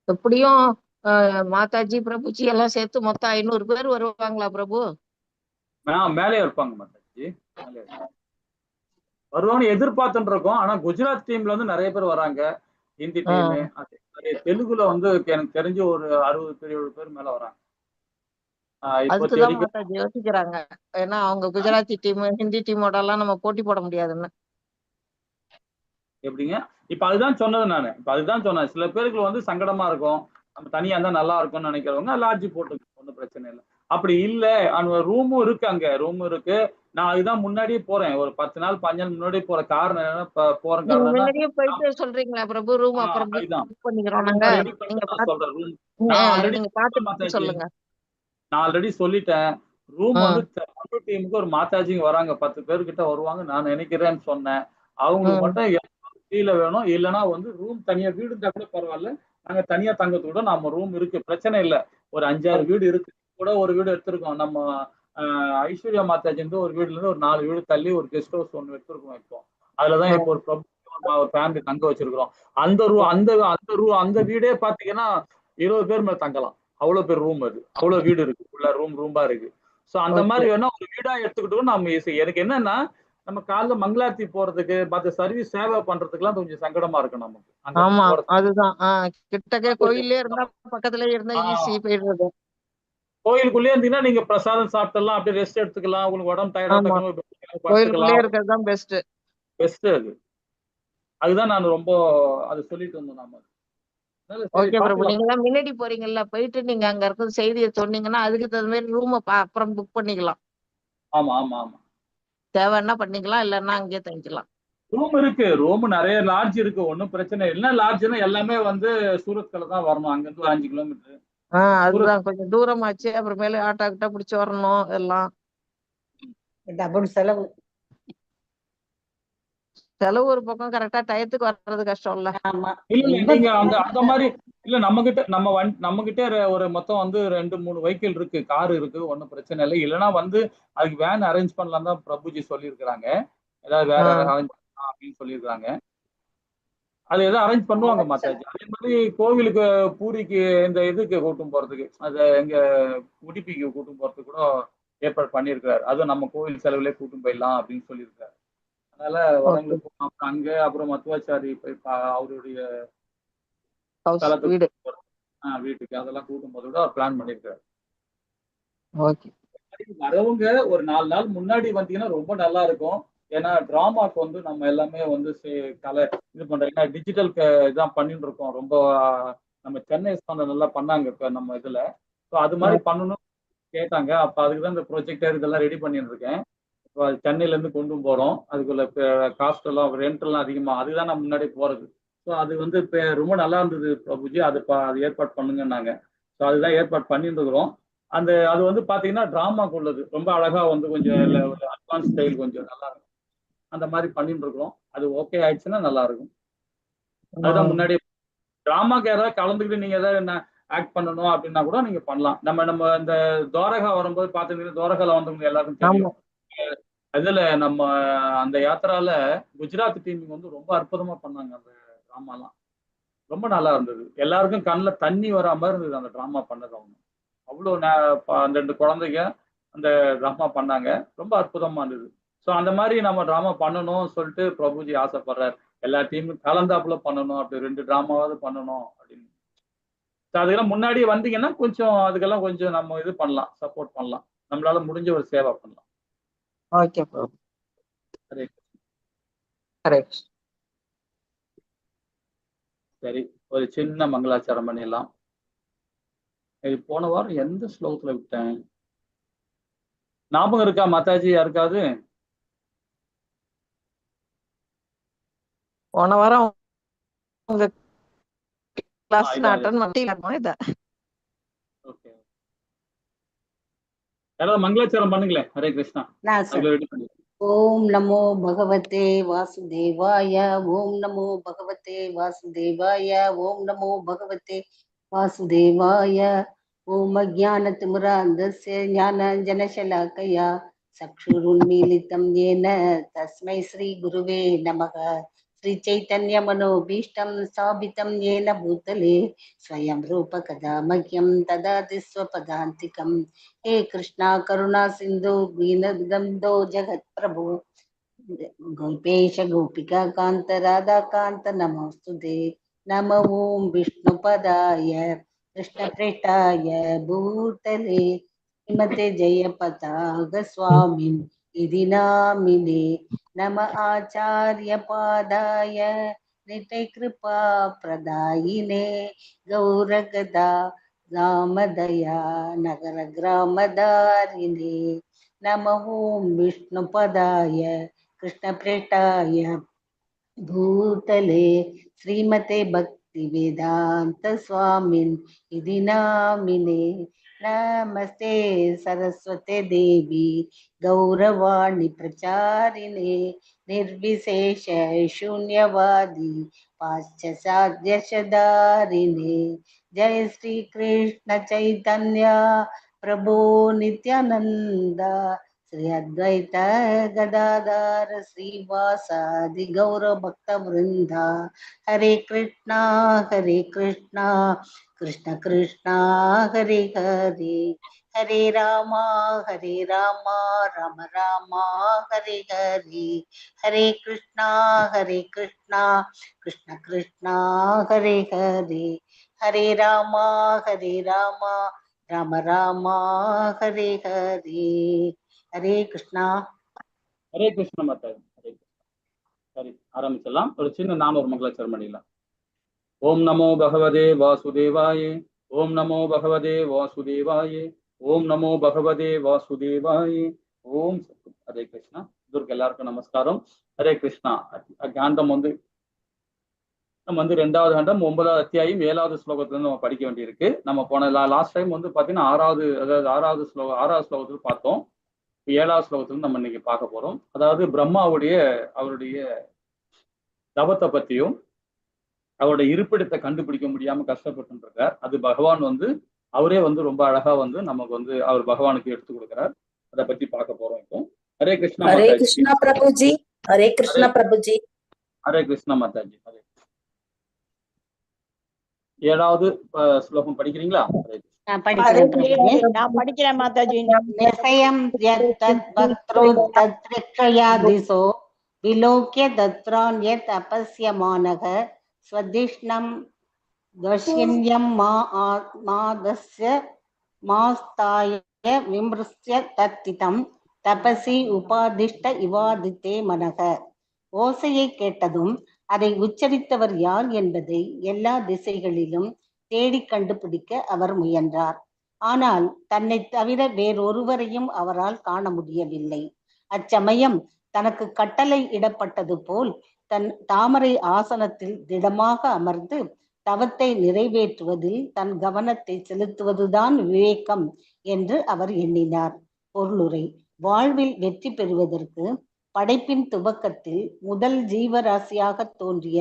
எப்படியும் மாதாஜி பிரபுஜி எல்லாம் சேர்த்து மொத்தம் 500 பேர் வருவாங்களா பிரபு? மேலே இருப்பாங்க மாதாஜி, மேலே வருவாங்க எதிர்பார்த்துட்டு இருக்கோம். ஆனா குஜராத் டீம்ல வந்து நிறைய பேர் வராங்க, ஹிந்தி டீமு. தெலுங்குல வந்து எனக்கு தெரிஞ்சு ஒரு 60-70 பேர் மேல வராங்க. இப்போ அதுக்குதான் மாதாஜி யோசிக்கிறாங்க. ஏன்னா அவங்க குஜராத்தி டீம் ஹிந்தி டீமோட எல்லாம் நம்ம போட்டி போட முடியாதுன்னு. எப்படிங்க? இப்ப அதுதான் சொன்னது நானு. இப்ப அதுதான் சொன்னேன். சில பேருக்கு வந்து சங்கடமா இருக்கும். நம்ம தனியா இருந்தா நல்லா இருக்கும்னு நினைக்கிறவங்க லாட்ஜ் போட்டு ஒன்றும் பிரச்சனை இல்லை. அப்படி இல்ல, அந்த ரூமும் இருக்கு, அங்க ரூம் இருக்கு. நான் அதுதான் முன்னாடியே போறேன். ஒரு 10 நாள் 5 நாள் முன்னாடியே போற காரணம் என்னன்னா, போற நீங்க காரணம்னா முன்னாடியே போயிட்டு சொல்றீங்களா பிரபு? ரூம் அப்புறம் அதுதான் புக் பண்ணிக்கிறோம் நாங்க. ரூம் ரெடி நீங்க பண்ணிட்டு நான் சொல்றேன். ரூம் நான் பாத்து ஆல்ரெடி நீங்க பாத்துட்டு சொல்லுங்க. நான் ஆல்ரெடி சொல்லிட்டேன். ரூம் வந்து ம், தமிழ் டீமுக்கு ஒரு மாத்தாஜிங்க வராங்க, 10 பேர் கிட்ட வருவாங்க நான் நினைக்கிறேன்னு சொன்னேன். அவங்களுக்கு ம். மட்டும் கீழே வேணும், இல்லைன்னா வந்து ரூம் தனியா வீடு இருந்தா கூட பரவாயில்ல, நாங்க தனியா தங்கத்தை விட நம்ம ரூம் இருக்கு, பிரச்சனை இல்லை. ஒரு 5-6 வீடு இருக்கு, கூட ஒரு வீடு எடுத்திருக்கோம் நம்ம. ஐஸ்வர்யா மாதாஜி வந்து ஒரு வீடுல இருந்து ஒரு 4 வீடு தள்ளி ஒரு கெஸ்ட் ஹவுஸ் ஒன்று எடுத்திருக்கோம் இப்போ. அதுலதான் இப்போ ஒரு ஃபேமிலி தங்க வச்சிருக்கிறோம். அந்த ரூ அந்த அந்த ரூ அந்த வீடே பாத்தீங்கன்னா 20 பேர் மேல தங்கலாம். அவ்வளவு பேர் ரூம், அது அவ்வளவு வீடு இருக்கு, உள்ள ரூம்பா இருக்கு. சோ அந்த ஓகே. மாதிரி வேணா ஒரு வீடா எடுத்துக்கிட்டோம் நம்ம எனக்கு என்னன்னா, நம்ம காலைல மங்களாத்தி போறதுக்கு மத்த சர்வீஸ் சேவை பண்றதுக்கு எல்லாம் கொஞ்சம் சங்கடமா இருக்கு நமக்கு அங்க இருந்து ஆமா, போறது. அதுதான். கிட்டக்கே கோயிலே இருந்தா பக்கத்துலயே இருந்தா ஈஸி போயிடுறது. கோயிலுக்குள்ளே இருந்தீங்கன்னா நீங்க பிரசாதம் சாப்பிட்டுலாம், அப்படியே ரெஸ்ட் எடுத்துக்கலாம். உங்களுக்கு உடம்பு டயர்டா ஆமா, கோயிலுக்குள்ளேயே படுத்துக்கலாம். இருக்கிறது தான் பெஸ்ட். பெஸ்ட் அது. அதுதான் நான் ரொம்ப அது சொல்லிட்டு இருந்தோம் நாம. அதனால சரி ஓகே பிரபு, பாத்துக்கலாம். நீங்க தான் முன்னாடி போறீங்கல்ல, போயிட்டு நீங்க அங்க இருக்கிற செய்தியை சொன்னீங்கன்னா அதுக்கு தகுந்த மாதிரி ரூம் அப்புறம் புக் பண்ணிக்கலாம். ஆமா ஆமா ஆமா. தேவைன்னா பண்ணிக்கலாம், இல்லைன்னா அங்கேயே தங்கிக்கலாம். ரூம் இருக்கு, ரூம் நிறைய லாட்ஜ் இருக்கு, ஒன்றும் பிரச்சனை இல்லை. லாட்ஜ்னா எல்லாமே வந்து சூரத்ல தான் வரணும், அங்க இருந்து 5 கிலோமீட்டர். சூரத் அதுதான் கொஞ்சம் தூரமாச்சு. அப்புறமேல ஆட்டோ கிட்ட பிடிச்சு வரணும் எல்லாம். டபுள் செலவு. செலவு ஒரு பக்கம், கரெக்டா டயத்துக்கு வர்றது கஷ்டம் இல்ல. ஆமா, இல்ல ரொம்ப நீங்க அந்த மாதிரி இல்ல. நம்ம கிட்ட ஒரு மொத்தம் வந்து 2-3 வெஹிக்கிள் இருக்கு, கார் இருக்கு, ஒன்றும் பிரச்சனை இல்லை. இல்லைன்னா வந்து அதுக்கு வேன் அரேஞ்ச் பண்ணலாம் தான் பிரபுஜி சொல்லியிருக்கிறாங்க. ஏதாவது வேற அரேஞ்ச் பண்ணலாம் அப்படின்னு சொல்லியிருக்காங்க. அது எதாவது அரேஞ்ச் பண்ணுவாங்க மாத்தாஜி. அதே மாதிரி கோவிலுக்கு பூரிக்கு இந்த இதுக்கு கூட்டும் போறதுக்கு, அது எங்க உடுப்பிக்கு கூட்டும் போறதுக்கு கூட ஏற்பாடு பண்ணியிருக்காரு. அதுவும் நம்ம கோவில் செலவுலேயே கூட்டும் போயிடலாம் அப்படின்னு சொல்லியிருக்காரு. அதனால ஓகே. வரவங்களுக்கு அப்புறம் அங்க அப்புறம் மத்துவாச்சாரி போய் அவருடைய ஹவுஸ் தலத்துக்கு வீடு. வீட்டுக்கு அதெல்லாம் கூட்டும் போது கூட அவர் பிளான் பண்ணியிருக்காரு. ஓகே. வரவங்க ஒரு 4 நாள் முன்னாடி வந்தீங்கன்னா ரொம்ப நல்லா இருக்கும். ஏன்னா டிராமாக்கு வந்து நம்ம எல்லாமே வந்து கலை இது பண்றோம். ஏன்னா டிஜிட்டல் இதான் பண்ணிட்டு இருக்கோம் ரொம்ப. நம்ம சென்னை ஸ்தானம் நல்லா பண்ணாங்க இப்ப நம்ம இதுல. ஸோ அது மாதிரி பண்ணணும்னு கேட்டாங்க. அப்ப அதுக்கு தான் இந்த ப்ரொஜெக்டர் இதெல்லாம் ரெடி பண்ணிட்டு இருக்கேன். இப்போ அது சென்னையில இருந்து கொண்டு போறோம். அதுக்குள்ள காஸ்ட் எல்லாம் ரெண்ட் எல்லாம் அதிகமா, அதுதான் நான் முன்னாடி போறது. ஸோ அது வந்து இப்ப ரொம்ப நல்லா இருந்தது பிரபுஜி, அது ஏற்பாடு பண்ணுங்கன்னாங்க. ஸோ அதுதான் ஏற்பாடு பண்ணிட்டு இருக்கிறோம். அது வந்து பாத்தீங்கன்னா டிராமாக்கு உள்ளது, ரொம்ப அழகா வந்து கொஞ்சம் ஒரு அட்வான்ஸ் ஸ்டைல் கொஞ்சம் நல்லா இருக்கும். அந்த மாதிரி பண்ணிட்டு இருக்கிறோம். அது ஓகே ஆயிடுச்சுன்னா நல்லா இருக்கும். அதுதான் முன்னாடி டிராமாக்கு யாராவது கலந்துக்கிட்டு நீங்க ஏதாவது ஆக்ட் பண்ணணும் அப்படின்னா கூட நீங்க பண்ணலாம். நம்ம இந்த துவாரகா வரும்போது பாத்தீங்கன்னா, துவாரகால வந்தவங்க எல்லாருக்கும் ஆமா. தெரியும். அதுல நம்ம அந்த யாத்திரால குஜராத் டீம் வந்து ரொம்ப அற்புதமா பண்ணாங்க. அந்த டிராமாலாம் ரொம்ப நல்லா இருந்தது. எல்லாருக்கும் கண்ணுல தண்ணி வரா மாதிரி இருந்தது அந்த டிராமா பண்ணது. அவங்க அவ்வளோ அந்த 2 குழந்தைங்க அந்த டிராமா பண்ணாங்க. ரொம்ப அற்புதமா இருந்தது. ஸோ அந்த மாதிரி நம்ம டிராமா பண்ணணும்னு சொல்லிட்டு பிரபுஜி ஆசைப்படுறாரு. எல்லா டீமும் கலந்தாப்புல பண்ணணும், அப்படி 2 டிராமாவது பண்ணணும் அப்படின்னு. So அதுக்கெல்லாம் முன்னாடியே வந்தீங்கன்னா கொஞ்சம் அதுக்கெல்லாம் கொஞ்சம் நம்ம இது பண்ணலாம், சப்போர்ட் பண்ணலாம். நம்மளால முடிஞ்ச ஒரு சேவை பண்ணலாம். ஓகே பிரபு. சரி கரெக்ட். சரி, ஒரு சின்ன மங்களாச்சாரம் பண்ணிடலாம். இது போன வாரம் எந்த ஸ்லோகத்துல விட்டேன் ஞாபகம் இருக்கா மாதாஜி யாருக்காவது? போன வாரம் உங்க கிளாஸ் இதான் அட்டன் பண்ணி இத. ஓகே. யாராவது மங்களாச்சாரம் பண்ணுங்களேன். ஹரே கிருஷ்ணா. ரெடி பண்ணி ஓம் நமோ பகவதே வாசுதேவாய. ஓம் நமோ பகவதே வாசுதேவாய. ஓம் நமோ பகவதே வாசுதேவாய. ஓம் அஜ்ஞானதிமிராந்தஸ்ய ஞானாஞ்சனசலாக்கயா சக்ஷுருன்மீலிதம் ஏன தஸ்மை ஸ்ரீ குருவே நமக. श्री चैतन्य मनोभीष्टं स्थापितं येन भूतले स्वयं रूप कदा मह्यं ददाति स्वपदान्तिकं। हे कृष्णा करुणा सिन्धु दीनबन्धो जगत्प्रभो गोपेश गोपिका कांत राधा कांत नमोस्तुते। नमो ओं विष्णुपदाय कृष्णप्रेष्ठाय भूतले श्रीमते जयपताक स्वामिन् इति नामिने। नम आचार्यपादाय नित्यकृपा प्रदायिने गौरगदा रामदया नगर ग्रामदारिणे। नमो ओं विष्णुपदाय कृष्णप्रेष्ठाय भूतले श्रीमते भक्ति वेदांत स्वामिन् इति नामिने। नमस्ते सरस्वते देवी गौरवाणी प्रचारिणे निर्विशेष शून्यवादी पाश्चात्य जय श्री कृष्ण चैतन्य प्रभो नित्यानंद श्री अद्वैत गदाधर श्रीवासादि गौर भक्त वृंदा। हरे कृष्णा कृष्ण कृष्णा हरे हरे हरे रामा राम राम हरे हरे हरे कृष्णा कृष्ण कृष्णा हरे हरे हरे रामा राम राम हरे हरे हरे कृष्णा। ஹரே கிருஷ்ண மாதாஜி. ஹரே கிருஷ்ணா. சரி, ஆரம்பிச்சிடலாம். ஒரு சின்ன நாம ஒரு மங்களாச்சரம் பண்ணிடலாம். ஓம் நமோ பகவதே வாசுதேவாயே. ஓம் நமோ பகவதே வாசுதேவாயே. ஓம் நமோ பகவதே வாசுதேவாயே. ஓம் ஹரே கிருஷ்ணா. இதற்கு எல்லாருக்கும் நமஸ்காரம். ஹரே கிருஷ்ணா. காண்டம் நம்ம 2வது கண்டம் 9வது அத்தியாயம் 7வது ஸ்லோகத்துல இருந்து நம்ம படிக்க வேண்டியிருக்கு. நம்ம போன லாஸ்ட் டைம் பாத்தீங்கன்னா 6வது ஸ்லோகத்துல பார்த்தோம். 7வது ஸ்லோகத்துல நம்ம இன்னைக்கு பார்க்க போறோம். அதாவது அவருடைய தவத்தை பத்தியும் அவருடைய இருப்பிடத்தை கண்டுபிடிக்க முடியாம கஷ்டப்பட்டு இருக்கார். அது பகவான் அவரே ரொம்ப அழகா நமக்கு அவர் பகவானுக்கு எடுத்து கொடுக்கிறார். அதை பத்தி பார்க்க போறோம் இப்போ. ஹரே கிருஷ்ணா. ஹரே கிருஷ்ணா பிரபுஜி. ஹரே கிருஷ்ணா பிரபுஜி. ஹரே கிருஷ்ணா மாதாஜி. ஹரே 7வது ஸ்லோகம் படிக்கிறீங்களா? நான் படிக்கிறேன் மாதாஜி. நிசயம் யத்தத் வக்த்ரோத்தத்ரிக்ஷயா திசோ விலோக்ய தத்ரான் யத் அபஸ்யமானக ஸ்வதிஷ்ணம் தஷ்யன்யம் மாதஸ்ய மாஸ்தாய விம்ருஸ்ய தத்திதம் தபசி உபாதிஷ்ட இவாதித்தே மனக. ஓசையை கேட்டதும் அதை உச்சரித்தவர் யார் என்பதை எல்லா திசைகளிலும் தேடி கண்டுபிடிக்க அவர் முயன்றார். ஆனால் தன்னை தவிர வேறொருவரையும் அவரால் காண முடியவில்லை. அச்சமயம் தனக்கு கட்டளை இடப்பட்டது போல் தன் தாமரை ஆசனத்தில் திடமாக அமர்ந்து தவத்தை நிறைவேற்றுவதில் தன் கவனத்தை செலுத்துவதுதான் விவேகம் என்று அவர் எண்ணினார். பொருளுரை: வாழ்வில் வெற்றி பெறுவதற்கு படைப்பின் துவக்கத்தில் முதல் ஜீவராசியாக தோன்றிய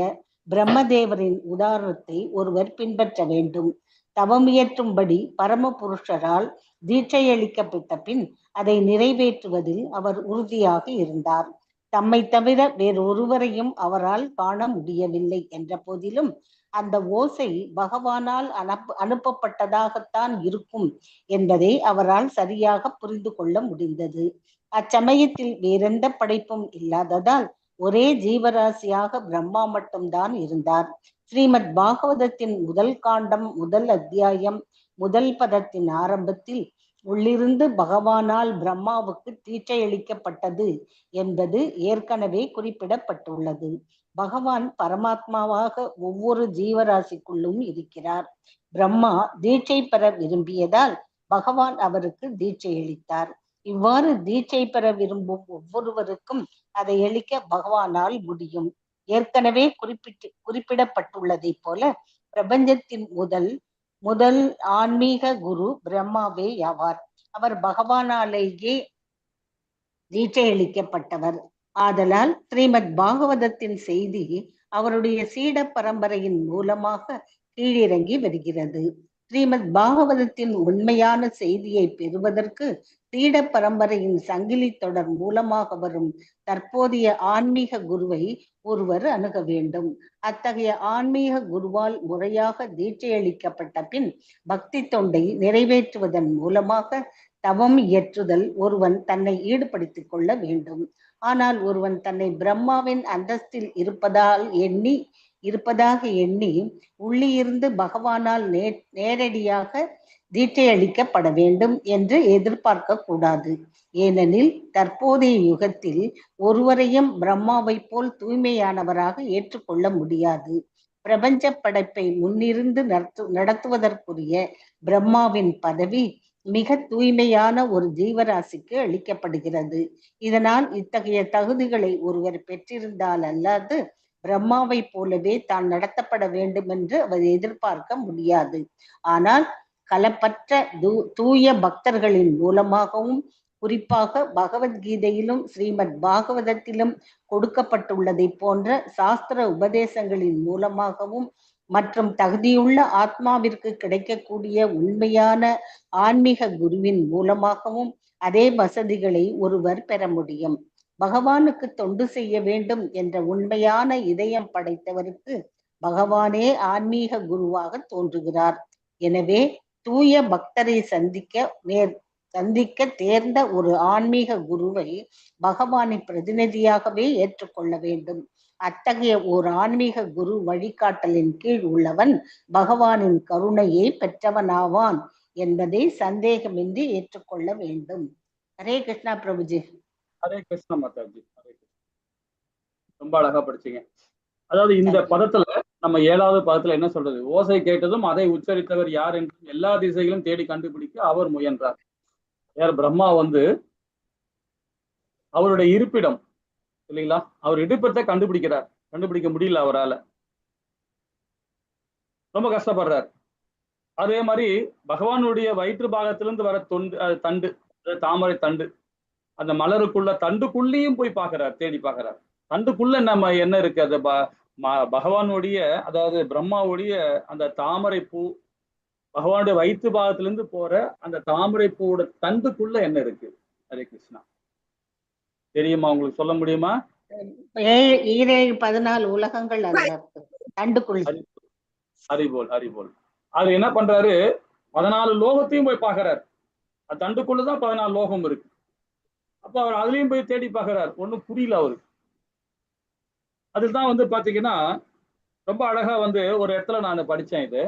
பிரம்மதேவரின் உதாரணத்தை ஒருவர் பின்பற்ற வேண்டும். தவமியற்றும்படி பரமபுருஷரால் தீட்சையளிக்கப்பட்ட பின் அதை நிறைவேற்றுவதில் அவர் உறுதியாக இருந்தார். தம்மை தவிர வேறொருவரையும் அவரால் காண முடியவில்லை என்ற போதிலும் அந்த ஓசை பகவானால் அனுப்பப்பட்டதாகத்தான் இருக்கும் என்பதை அவரால் சரியாக புரிந்து கொள்ள முடிந்தது. அச்சமயத்தில் வேறெந்த படைப்பும் இல்லாததால் ஒரே ஜீவராசியாக பிரம்மா மட்டும்தான் இருந்தார். ஸ்ரீமத் பாகவதத்தின் முதல் காண்டம் முதல் அத்தியாயம் முதல் பதத்தின் ஆரம்பத்தில் உள்ளிருந்து பகவானால் பிரம்மாவுக்கு தீட்சையளிக்கப்பட்டது என்பது ஏற்கனவே குறிப்பிடப்பட்டுள்ளது. பகவான் பரமாத்மாவாக ஒவ்வொரு ஜீவராசிக்குள்ளும் இருக்கிறார். பிரம்மா தீட்சை பெற விரும்பியதால் பகவான் அவருக்கு தீட்சையளித்தார். இவ்வாறு தீட்சை பெற விரும்பும் ஒவ்வொருவருக்கும் அதை அளிக்க பகவானால் முடியும். ஏற்கனவே குறிப்பிடப்பட்டுள்ளதை போல பிரபஞ்சத்தின் முதல் ஆன்மீக குரு பிரம்மாவே ஆவார். அவர் பகவானாலேயே தீட்சை அளிக்கப்பட்டவர். ஆதலால் ஸ்ரீமத் பாகவதத்தின் செய்தி அவருடைய சீட பரம்பரையின் மூலமாக கீழிறங்கி வருகிறது. ஸ்ரீமத் பாகவதத்தின் உண்மையான செய்தியை பெறுவதற்கு சீட பரம்பரையின் சங்கிலி தொடர் மூலமாக வரும் தற்போதைய ஆன்மீக குருவை ஒருவர் அணுக வேண்டும். அத்தகைய ஆன்மீக குருவால் முறையாக தீட்சையளிக்கப்பட்ட பின் பக்தி தொண்டை நிறைவேற்றுவதன் மூலமாக தவம் இயற்றுதல் ஒருவன் தன்னை ஈடுபடுத்திக் கொள்ள வேண்டும். ஆனால் ஒருவன் தன்னை பிரம்மாவின் அந்தஸ்தில் இருப்பதாக எண்ணி உள்ளிருந்து பகவானால் நேரடியாக தீட்சையளிக்கப்பட வேண்டும் என்று எதிர்பார்க்க கூடாது. ஏனெனில் தற்போதைய யுகத்தில் ஒருவரையும் பிரம்மாவை போல் தூய்மையானவராக ஏற்றுக்கொள்ள முடியாது. பிரபஞ்ச படைப்பை முன்னிருந்து நடத்துவதற்குரிய பிரம்மாவின் பதவி மிக தூய்மையான ஒரு ஜீவராசிக்கு அளிக்கப்படுகிறது. இதனால் இத்தகைய தகுதிகளை ஒருவர் பெற்றிருந்தால் அல்லாது பிரம்மாவை போலவே தான் நடத்தப்பட வேண்டும் என்று அவர் எதிர்பார்க்க முடியாது. ஆனால் கலப்பற்ற தூய பக்தர்களின் மூலமாகவும், குறிப்பாக பகவத்கீதையிலும் ஸ்ரீமத் பாகவதத்திலும் கொடுக்கப்பட்டுள்ளதை போன்ற சாஸ்திர உபதேசங்களின் மூலமாகவும் மற்றும் தகுதியுள்ள ஆத்மாவிற்கு கிடைக்கக்கூடிய உண்மையான ஆன்மீக குருவின் மூலமாகவும் அதே வசதிகளை ஒருவர் பெற முடியும். பகவானுக்கு தொண்டு செய்ய வேண்டும் என்ற உண்மையான இதயம் படைத்தவருக்கு பகவானே ஆன்மீக குருவாக தோன்றுகிறார். எனவே தூய பக்தரை சந்திக்க தேர்ந்த ஒரு ஆன்மீக குருவை பகவானின் பிரதிநிதியாகவே ஏற்றுக்கொள்ள வேண்டும். அத்தகைய ஒரு ஆன்மீக குரு வழிகாட்டலின் கீழ் உள்ளவன் பகவானின் கருணையை பெற்றவனாவான் என்பதை சந்தேகமின்றி ஏற்றுக்கொள்ள வேண்டும். ஹரே கிருஷ்ணா பிரபுஜி. ஹரே கிருஷ்ணா மாதாஜி. ஹரே கிருஷ்ணா. ரொம்ப அழகா படிச்சீங்க. அதாவது இந்த பதத்துல நம்ம 7வது பதத்துல என்ன சொல்றது? ஓசை கேட்டதும் அதை உச்சரித்தவர் யார் என்று எல்லா திசைகளும் தேடி கண்டுபிடிக்க அவர் முயன்றார். யார்? பிரம்மா அவருடைய இருப்பிடம் இல்லைங்களா, அவர் இடுப்பத்தை கண்டுபிடிக்க முடியல, அவரால ரொம்ப கஷ்டப்படுறார். அதே மாதிரி பகவானுடைய வயிற்று பாகத்திலிருந்து வர தண்டு, தாமரை தண்டு, அந்த மலருக்குள்ள தண்டுக்குள்ளேயும் போய் பார்க்கிறார், தேடி பார்க்கிறார். தண்டுக்குள்ள நம்ம என்ன இருக்கு? அது பகவானுடைய, அதாவது பிரம்மாவுடைய அந்த தாமரை பூ, பகவானுடைய வயிற்று பாகத்திலிருந்து போற அந்த தாமரை பூவோட தண்டுக்குள்ள என்ன இருக்கு? ஹரே கிருஷ்ணா. தெரியுமா உங்களுக்கு? சொல்ல முடியுமா? 14 உலகங்கள் தண்டுக்குள்ள. அறிபோல். அது என்ன பண்றாரு? 14 லோகத்தையும் போய் பார்க்கிறார். அது தண்டுக்குள்ளதான் 14 லோகம் இருக்கு. அப்ப அவர் அதுலயும் போய் தேடி பார்க்கிறார். ஒண்ணும் புரியல அவருக்கு. அதுதான் பாத்தீங்கன்னா ரொம்ப அழகா ஒரு இடத்துல நான் படிச்சேன். இது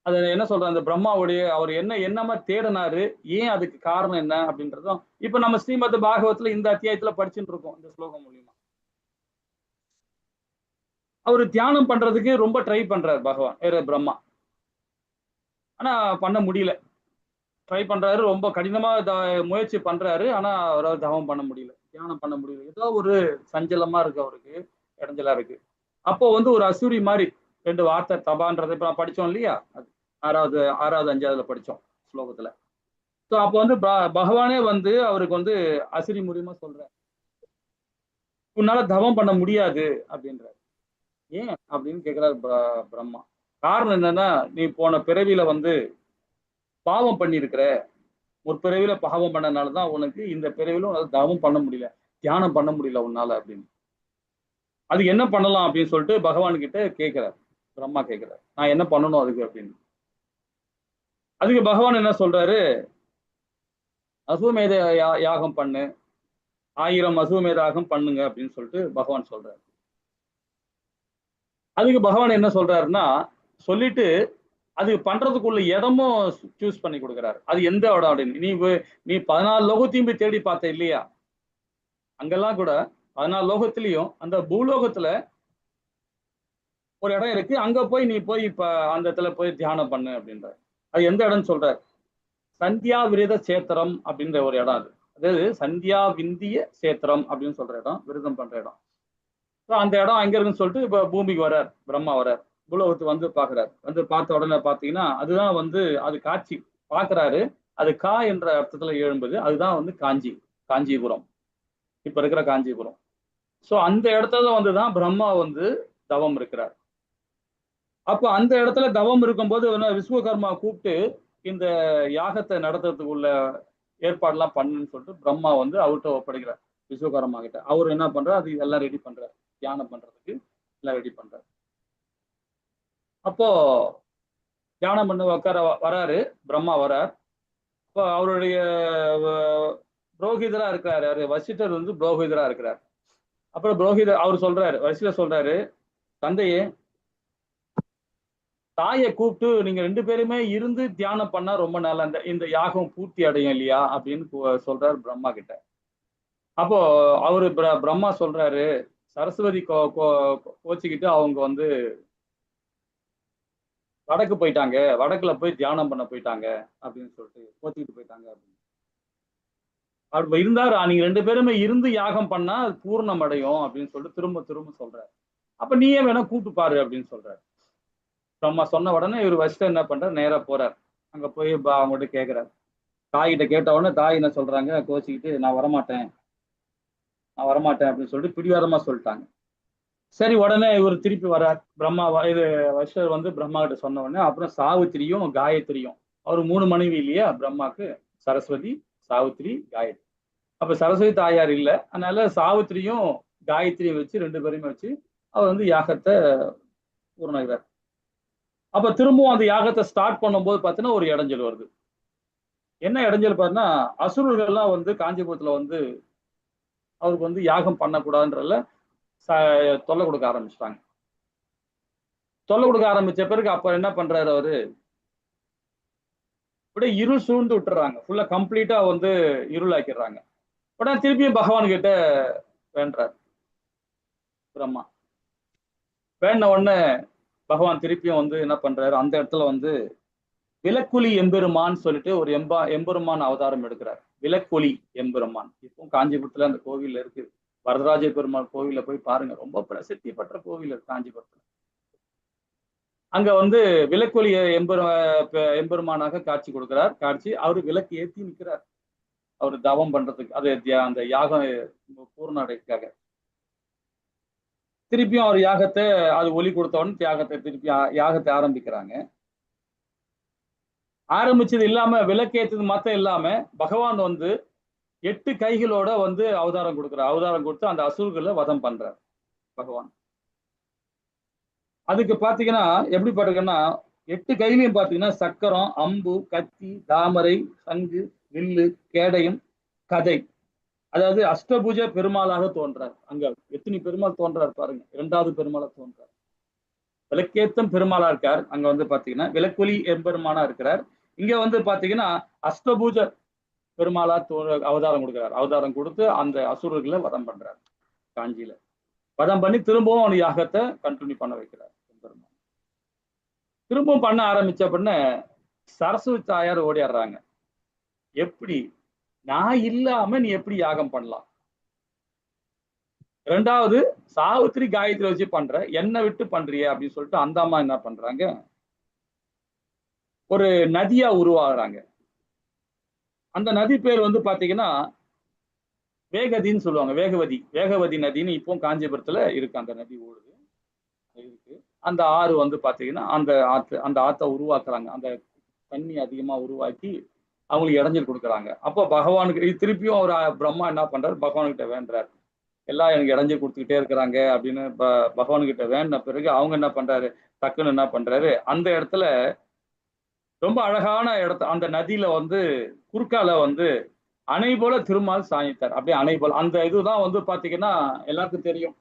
அது என்ன சொல்றேன், அந்த பிரம்மாவுடைய அவர் என்னமா தேடினாரு, ஏன் அதுக்கு காரணம் என்ன அப்படின்றதும் இப்ப நம்ம ஸ்ரீமத் பாகவத்துல இந்த அத்தியாயத்துல படிச்சுட்டு இருக்கோம். இந்த ஸ்லோகம் மூலியமா அவரு தியானம் பண்றதுக்கு ரொம்ப ட்ரை பண்றாரு பகவான் பிரம்மா. ஆனா பண்ண முடியல. ட்ரை பண்றாரு, ரொம்ப கடினமா முயற்சி பண்றாரு. ஆனா அவரால் தவம் பண்ண முடியல, தியானம் பண்ண முடியல. ஏதோ ஒரு சஞ்சலமா இருக்கு, அவருக்கு இடைஞ்சலா இருக்கு. அப்போ ஒரு அசூரி மாதிரி 2 வார்த்தை தபான்றதை இப்ப நான் படிச்சோம் இல்லையா, அது 6வது 5வது படிச்சோம் ஸ்லோகத்துல. ஸோ அப்போ பகவானே அவருக்கு அசுரி மூலியமா சொல்ற, உன்னால தவம் பண்ண முடியாது அப்படின்றார். ஏன் அப்படின்னு கேட்கிறார் பிரம்மா. காரணம் என்னன்னா, நீ போன பிறவியில பாவம் பண்ணியிருக்கிற, ஒரு பிறவியில பாவம் பண்ணனாலதான் உனக்கு இந்த பிறவியில உன்னால தவம் பண்ண முடியல, தியானம் பண்ண முடியல உன்னால அப்படின்னு. அது என்ன பண்ணலாம் அப்படின்னு சொல்லிட்டு பகவான் கிட்ட கேட்கிறார். பிரம்மா கேட்கிறார், நான் என்ன பண்ணணும் அதுக்கு அப்படின்னு. அதுக்கு பகவான் என்ன சொல்றாரு, அசுவமேத யாகம் பண்ணு, 1000 அசுவமேத யாகம் பண்ணுங்க அப்படின்னு சொல்லிட்டு பகவான் சொல்றாரு. அதுக்கு பகவான் என்ன சொல்றாருன்னா, சொல்லிட்டு அதுக்கு பண்றதுக்குள்ள இடமும் சூஸ் பண்ணி கொடுக்குறாரு. அது எந்த இடம் அப்படின்னு. நீ 14 லோகத்தையும் போய் தேடி பார்த்த இல்லையா, அங்கெல்லாம் கூட 14 லோகத்திலையும் அந்த பூலோகத்துல ஒரு இடம் இருக்கு, அங்க போய் நீ போய் இப்ப அந்த இடத்துல போய் தியானம் பண்ணு அப்படின்ற. அது எந்த இடம்னு சொல்றாரு? சந்தியா விரத சேத்திரம் அப்படின்ற ஒரு இடம். அது அதாவது சந்தியா விந்திய சேத்திரம் அப்படின்னு சொல்ற இடம், விரதம் பண்ற இடம். ஸோ அந்த இடம் அங்க இருக்குன்னு சொல்லிட்டு இப்ப பூமிக்கு வர்றார், பிரம்மா வர்றார், பூலோகத்துக்கு பாக்குறாரு. பார்த்த உடனே பாத்தீங்கன்னா அதுதான் அது காட்சி பாக்குறாரு. அது கா என்ற அர்த்தத்துல எழும்புது. அதுதான் காஞ்சிபுரம், இப்ப இருக்கிற காஞ்சிபுரம். ஸோ அந்த இடத்துல தான் பிரம்மா தவம் இருக்கிறார். அப்போ அந்த இடத்துல தவம் இருக்கும்போது விஸ்வகர்மா கூப்பிட்டு இந்த யாகத்தை நடத்துறதுக்குள்ள ஏற்பாடுலாம் பண்ணுன்னு சொல்லிட்டு பிரம்மா வந்து அவர்கிட்ட ஒப்படைக்கிறார் விஸ்வகர்மா கிட்ட. அவர் என்ன பண்றாரு, அது எல்லாம் ரெடி பண்றாரு, தியானம் பண்றதுக்கு எல்லாம் ரெடி பண்றாரு. அப்போ தியானம் பண்ண உட்கார வராரு பிரம்மா வரார். இப்போ அவருடைய புரோகிதரா இருக்கிறாரு, அவரு வசிஷ்டர் வந்து புரோகிதரா இருக்கிறார். அப்புறம் புரோகிதர் அவர் சொல்றாரு, வசிஷ்டர் சொல்றாரு, தந்தையே தாயை கூப்பிட்டு நீங்க 2 பேருமே இருந்து தியானம் பண்ணா ரொம்ப நாள் இந்த யாகம் பூர்த்தி அடையும் இல்லையா அப்படின்னு சொல்றாரு பிரம்மா கிட்ட. அப்போ அவரு பிரம்மா சொல்றாரு, சரஸ்வதி கோச்சிக்கிட்டு அவங்க வந்து வடக்கு போயிட்டாங்க, வடக்குல போய் தியானம் பண்ண போயிட்டாங்க அப்படின்னு சொல்லிட்டு கோச்சிக்கிட்டு போயிட்டாங்க அப்படின்னு. அப்படி இருந்தாரு, நீங்க 2 பேருமே இருந்து யாகம் பண்ணா அது பூர்ணம் அடையும் அப்படின்னு சொல்லிட்டு திரும்ப திரும்ப சொல்றாரு. அப்ப நீயே வேணா கூப்பிட்டு பாரு அப்படின்னு சொல்றாரு. பிரம்மா சொன்ன உடனே இவர் வசிஷ்டர் என்ன பண்றாரு, நேரா போறார். அங்க போய் அவங்ககிட்ட கேட்கிறார். தாயிட்ட கேட்ட உடனே தாய் என்ன சொல்றாங்க, கோச்சிக்கிட்டு நான் வரமாட்டேன் அப்படின்னு சொல்லிட்டு பிடிவாதமா சொல்லிட்டாங்க. சரி, உடனே இவர் திருப்பி வர்றார். பிரம்மா இது வசிஷ்டர் வந்து பிரம்மா கிட்ட சொன்ன உடனே அப்புறம் சாவித்திரியும் காயத்ரியும், அவர் 3 மனைவி இல்லையா பிரம்மாக்கு, சரஸ்வதி, சாவித்திரி, காயத்ரி. அப்ப சரஸ்வதி தாயார் இல்லை, அதனால சாவித்திரியும் காயத்ரியும் வச்சு 2 பேரையுமே வச்சு அவர் வந்து யாகத்தை பூர்ணகிறார். அப்ப திரும்பவும் அந்த யாகத்தை ஸ்டார்ட் பண்ணும்போது பார்த்தீங்கன்னா ஒரு இடைஞ்சல் வருது. என்ன இடைஞ்சல் பார்த்தீங்கன்னா, அசுரர்கள்லாம் வந்து காஞ்சிபுரத்துல வந்து அவருக்கு வந்து யாகம் பண்ணக்கூடாதுன்றதுல தொல்லை கொடுக்க ஆரம்பிச்சிட்டாங்க. தொல்லை கொடுக்க ஆரம்பிச்ச பிறகு அப்ப என்ன பண்றாரு அவரு, அப்படியே இருள் சூழ்ந்து விட்டுறாங்க, ஃபுல்லா கம்ப்ளீட்டா வந்து இருளாக்கிடுறாங்க. உடனே திருப்பியும் பகவான் கிட்ட வேண்டார் பிரம்மா. வேண்ட உடனே பகவான் திருப்பியும் வந்து என்ன பண்றாரு, அந்த இடத்துல வந்து விலக்குலி எம்பெருமான் சொல்லிட்டு ஒரு எம்பெருமான் அவதாரம் எடுக்கிறார். விலக்குலி எம்பெருமான் இப்போ காஞ்சிபுரத்துல அந்த கோவில் இருக்கு. வரதராஜ பெருமாள் கோவில போய் பாருங்க, ரொம்ப பிரசித்தி பெற்ற கோவில் இருக்கு காஞ்சிபுரத்துல. அங்க வந்து விலக்குலி எம்பெருமானாக காட்சி கொடுக்கிறார். காட்சி அவரு விளக்கு ஏற்றி நிற்கிறார், அவர் தவம் பண்றதுக்கு, அது அந்த யாகம் பூர்ண அடைக்காக. திருப்பியும் அவர் யாகத்தை அது ஒலி கொடுத்தவொன்னு திருப்பி யாகத்தை ஆரம்பிக்கிறாங்க. ஆரம்பிச்சது இல்லாம விளக்கேற்றது மாத்திரம் இல்லாம பகவான் வந்து 8 கைகளோட வந்து அவதாரம் கொடுக்கிறார். அவதாரம் கொடுத்து அந்த அசுரர்களை வதம் பண்றார் பகவான். அதுக்கு பாத்தீங்கன்னா எப்படி பாத்துக்கன்னா, 8 கையிலையும் பாத்தீங்கன்னா சக்கரம், அம்பு, கத்தி, தாமரை, சங்கு, வில்லு, கேடயம், கதை, அதாவது அஷ்டபுஜ பெருமாளாக தோன்றார். அங்க எத்தனை பெருமாள் தோன்றார் பாருங்க, 2வது பெருமாளா தோன்றார். விளக்கேத்தம் பெருமாளா இருக்கார். அங்க வந்து பாத்தீங்கன்னா விளக்கொலி எம்பெருமானா இருக்கிறார். இங்க வந்து பாத்தீங்கன்னா அஷ்டபூஜ பெருமாளா அவதாரம் கொடுக்கிறார். அவதாரம் கொடுத்து அந்த அசுரர்களை வதம் பண்றார் காஞ்சியில. வதம் பண்ணி திரும்பவும் அந்த யாகத்தை கண்டினியூ பண்ண வைக்கிறார் பெருமாள். திரும்பவும் பண்ண ஆரம்பிச்ச அப்படின்னா சரஸ்வதி தாயார் ஓடிடுறாங்க. எப்படி, நான் இல்லாம நீ எப்படி யாகம் பண்ணலாம், 2வது சாவித்திரி காயத்ரி வச்சு பண்ற, என்னை விட்டு பண்றிய அப்படின்னு சொல்லிட்டு அந்த அம்மா என்ன பண்றாங்க, ஒரு நதியா உருவாகுறாங்க. அந்த நதி பேர் வந்து பாத்தீங்கன்னா வேகதின்னு சொல்லுவாங்க. வேகவதி நதின்னு இப்போ காஞ்சிபுரத்துல இருக்கு. அந்த நதி ஓடுது இருக்கு. அந்த ஆறு வந்து பாத்தீங்கன்னா அந்த ஆத்தை உருவாக்குறாங்க. அந்த தண்ணி அதிகமா உருவாக்கி அவங்களுக்கு இடைஞ்சல் கொடுக்குறாங்க. அப்போ பகவானுக்கு திருப்பியும் அவர் பிரம்மா என்ன பண்றாரு, பகவான்கிட்ட வேண்டுறாரு, எல்லாம் எனக்கு இடைஞ்சல் கொடுத்துக்கிட்டே இருக்கிறாங்க அப்படின்னு பகவான்கிட்ட வேண்டின பிறகு அவங்க என்ன பண்றாரு, டக்குன்னு என்ன பண்றாரு, அந்த இடத்துல ரொம்ப அழகான இடத்த அந்த நதியில வந்து குறுக்கால வந்து அணை போல திருமால் சாய்த்தார். அப்படியே அணை போல அந்த இதுதான் வந்து பாத்தீங்கன்னா எல்லாருக்கும் தெரியும்.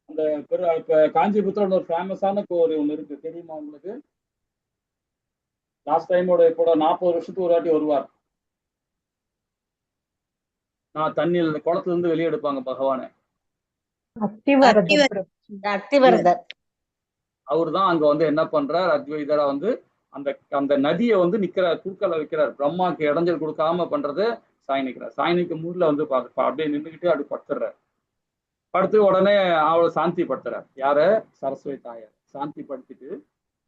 அந்த இப்ப காஞ்சிபுரத்துல ஒரு ஃபேமஸான கோவில் ஒண்ணு இருக்கு, தெரியுமா உங்களுக்கு? லாஸ்ட் டைமோட இப்போ 40 வருஷத்துக்கு ஒரு வாட்டி வருவார். நான் தண்ணியில் குளத்துல இருந்து வெளியே எடுப்பாங்க பகவானை. அத்திவரதர். அவரு தான் அங்க வந்து என்ன பண்றார், அத்வைதரா வந்து அந்த நதியை வந்து நிக்கிறார், குறுக்கல வைக்கிறார். பிரம்மாக்கு இடைஞ்சல் கொடுக்காம பண்றது சாய் நிற்கிறார். சாய் நிற்கும் மூட்ல வந்து அப்படியே நின்றுக்கிட்டு அப்படி படுத்துறார். படுத்து உடனே அவளை சாந்தி படுத்துறார். யார, சரஸ்வதி தாயார் சாந்தி படுத்திட்டு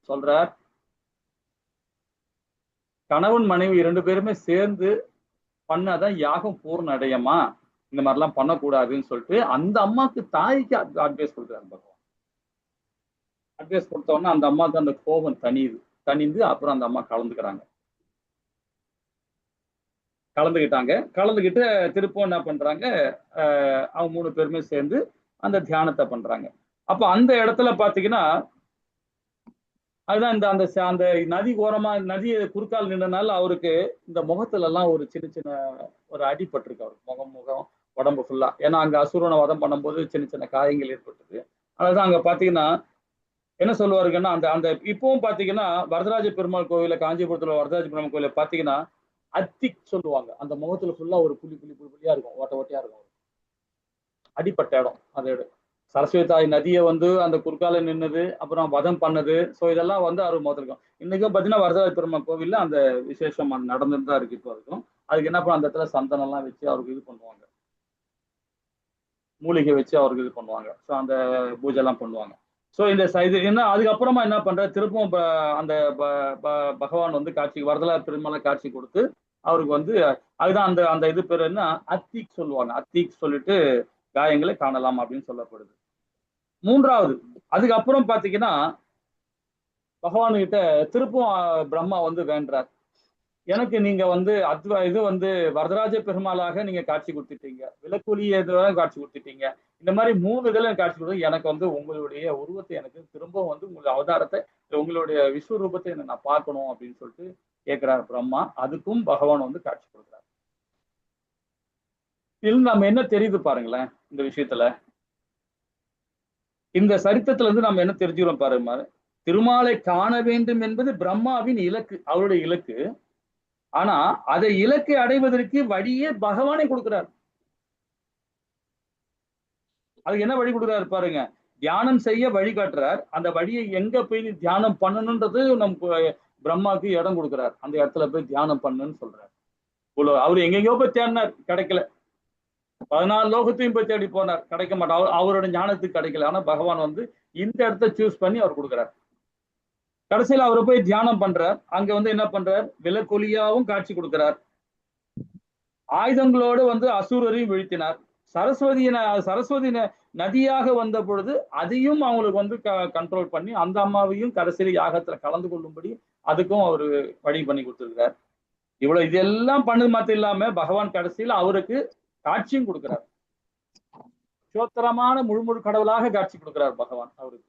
சொல்றார், கணவன் மனைவி 2 பேருமே சேர்ந்து பண்ணாதான் யாகம் பூர்ண அடையமா, இந்த மாதிரிலாம் பண்ணக்கூடாதுன்னு சொல்லிட்டு அந்த அம்மாக்கு தாய்க்கு அட்வைஸ் கொடுக்குறாரு பகவான். அட்வைஸ் கொடுத்த உடனே அந்த அம்மாவுக்கு அந்த கோபம் தணிந்து அப்புறம் அந்த அம்மா கலந்துக்கிட்டு திருப்பம் என்ன பண்றாங்க, அவங்க 3 பேருமே சேர்ந்து அந்த தியானத்தை பண்றாங்க. அப்ப அந்த இடத்துல பாத்தீங்கன்னா அதுதான் அந்த அந்த நதி ஓரமா நதியை குறுக்கால் நின்றனால அவருக்கு இந்த முகத்துல எல்லாம் ஒரு சின்ன சின்ன ஒரு அடிபட்டிருக்கு அவருக்கு, முகம் உடம்பு ஃபுல்லா. ஏன்னா அங்க அசுரனை வதம் பண்ணும்போது சின்ன சின்ன காயங்கள் ஏற்பட்டது. அதுதான் அங்க பாத்தீங்கன்னா என்ன சொல்லுவாருங்கன்னா, அந்த அந்த இப்பவும் பாத்தீங்கன்னா வரதராஜ பெருமாள் கோவில, காஞ்சிபுரத்துல வரதராஜ பெருமாள் கோயில பாத்தீங்கன்னா அத்திக் சொல்லுவாங்க. அந்த முகத்துல ஃபுல்லா ஒரு புள்ளியா இருக்கும், ஓட்டையா இருக்கும், அடிப்பட்ட இடம். அது சரஸ்வதி தாய் நதியை வந்து அந்த குறுக்கால நின்னது, அப்புறம் வதம் பண்ணது. ஸோ இதெல்லாம் வந்து அவர் முகத்துல இருக்கும். இன்னைக்கும் பாத்தீங்கன்னா வரதராஜ பெருமாள் கோவில்ல அந்த விசேஷம் நடந்துட்டு தான் இருக்கு இப்போ வரைக்கும். அதுக்கு என்ன பண்ண, அந்த இடத்துல சந்தனம் எல்லாம் வச்சு அவருக்கு இது பண்ணுவாங்க, மூலிகை வச்சு அவருக்கு இது பண்ணுவாங்க. ஸோ அந்த பூஜை எல்லாம் பண்ணுவாங்க. ஸோ இந்த இது என்ன, அதுக்கப்புறமா என்ன பண்ற, திருப்பவும் அந்த பகவான் வந்து வரதராஜ பெருமாளை காட்சி கொடுத்து அவருக்கு வந்து அதுதான் அந்த அந்த இது பேர் என்ன, அத்திக் சொல்லுவாங்க. அத்திக் சொல்லிட்டு காயங்களை காணலாம் அப்படின்னு சொல்லப்படுது. 3வது அதுக்கப்புறம் பாத்தீங்கன்னா பகவான் கிட்ட திருப்பவும் பிரம்மா வந்து வேண்டார், எனக்கு நீங்க வந்து இது வந்து வரதராஜ பெருமாளாக நீங்க காட்சி கொடுத்துட்டீங்க, விலக்குலிய காட்சி கொடுத்துட்டீங்க, இந்த மாதிரி 3 இதில் காட்சி கொடுத்து எனக்கு வந்து உங்களுடைய உருவத்தை, எனக்கு திரும்ப வந்து உங்களுடைய அவதாரத்தை, உங்களுடைய விஸ்வரூபத்தை நான் பார்க்கணும் அப்படின்னு சொல்லிட்டு கேட்கிறார் பிரம்மா. அதுக்கும் பகவான் வந்து காட்சி கொடுக்குறார். இதுல நம்ம என்ன தெரியுது பாருங்களேன், இந்த விஷயத்துல இந்த சரித்திரத்துல இருந்து நம்ம என்ன தெரிஞ்சுக்கிறோம் பாருங்க. திருமாலை காண வேண்டும் என்பது பிரம்மாவின் இலக்கு, அவருடைய இலக்கு. ஆனா அதை இலக்கை அடைவதற்கு வழியே பகவானே கொடுக்கிறார். அதுக்கு என்ன வழி கொடுக்குறாரு பாருங்க, தியானம் செய்ய வழி காட்டுறார். அந்த வழியை எங்க போய் தியானம் பண்ணணுன்றது நமக்கு பிரம்மாவுக்கு இடம் கொடுக்குறார். அந்த இடத்துல போய் தியானம் பண்ணுன்னு சொல்றாரு. அவரு எங்கெங்கயோ போய் தேடினார், கிடைக்கல. 14 லோகத்தையும் போய் தேடி போனார், கிடைக்க மாட்டார். அவரோட ஞானத்துக்கு கிடைக்கல. ஆனா பகவான் வந்து இந்த இடத்த சூஸ் பண்ணி அவர் கொடுக்குறார். கடைசியில் அவரை போய் தியானம் பண்றார். அங்க வந்து என்ன பண்றார், விலக்கொலியாவும் காட்சி கொடுக்கிறார். ஆயுதங்களோடு வந்து அசுரரையும் வீழ்த்தினார். சரஸ்வதி நதியாக வந்த பொழுது அதையும் அவங்களுக்கு வந்து கண்ட்ரோல் பண்ணி அந்த அம்மாவையும் கடைசியில் யாகத்துல கலந்து கொள்ளும்படி அதுக்கும் அவரு வழி பண்ணி கொடுத்திருக்கிறார். இவ்வளவு இதெல்லாம் பண்ணது மாத்திரம் இல்லாம பகவான் கடைசியில் அவருக்கு காட்சியும் கொடுக்கிறார். சோத்திரமான முழு கடவுளாக காட்சி கொடுக்கிறார் பகவான் அவருக்கு,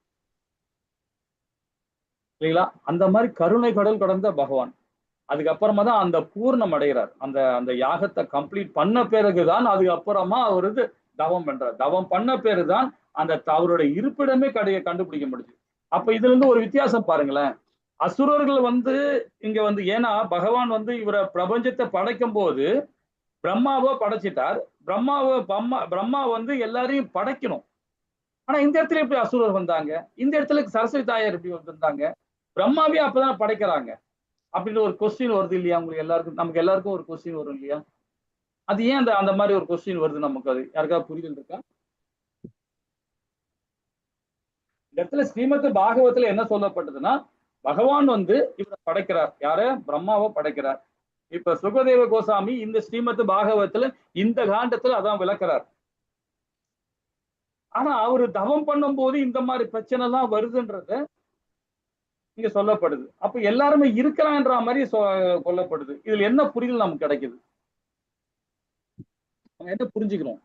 இல்லைங்களா? அந்த மாதிரி கருணை கடல் கடந்த பகவான். அதுக்கப்புறமா தான் அந்த பூர்ணம் அடைகிறார். அந்த அந்த யாகத்தை கம்ப்ளீட் பண்ண பிறகுதான் அதுக்கப்புறமா அவருக்கு தவம் பண்றார். தவம் பண்ண பிறகுதான் அந்த அவருடைய இருப்பிடமே கண்டுபிடிக்க முடியுது. அப்ப இதுல இருந்து ஒரு வித்தியாசம் பாருங்களேன். அசுரர்கள் வந்து இங்க வந்து, ஏன்னா பகவான் வந்து இவரை பிரபஞ்சத்தை படைக்கும் போது பிரம்மாவை படைச்சிட்டார். பிரம்மா வந்து எல்லாரையும் படைக்கணும். ஆனா இந்த இடத்துல எப்படி அசுரர் வந்தாங்க, இந்த இடத்துல சரஸ்வதி தாயார் எப்படி வந்தாங்க, பிரம்மாவே அப்பதான் படைக்கிறாங்க அப்படின்னு ஒரு கொஸ்டின் வருது இல்லையா உங்களுக்கு எல்லாருக்கும்? நமக்கு எல்லாருக்கும் ஒரு கொஸ்டின் வரும் இல்லையா? அது ஏன் அந்த அந்த மாதிரி ஒரு கொஸ்டின் வருது நமக்கு? அது யாருக்காவது புரிதல் இருக்கா? இந்த இடத்துல ஸ்ரீமத் பாகவத்துல என்ன சொல்லப்பட்டதுன்னா, பகவான் வந்து இவரை படைக்கிறார். யார? பிரம்மாவை படைக்கிறார். இப்ப சுகதேவ கோசாமி இந்த ஸ்ரீமத் பாகவத்துல இந்த காண்டத்துல அதான் விளக்குறார். ஆனா அவரு தவம் பண்ணும் போது இந்த மாதிரி பிரச்சனை எல்லாம் வருதுன்றத இங்க சொல்லப்படுது. அப்ப எல்லாருமே இருக்கிறான்ற மாதிரி கொல்லப்படுது. இதுல என்ன புரிதல் நமக்கு கிடைக்குது? நம்ம என்ன புரிஞ்சுக்கிறோம்?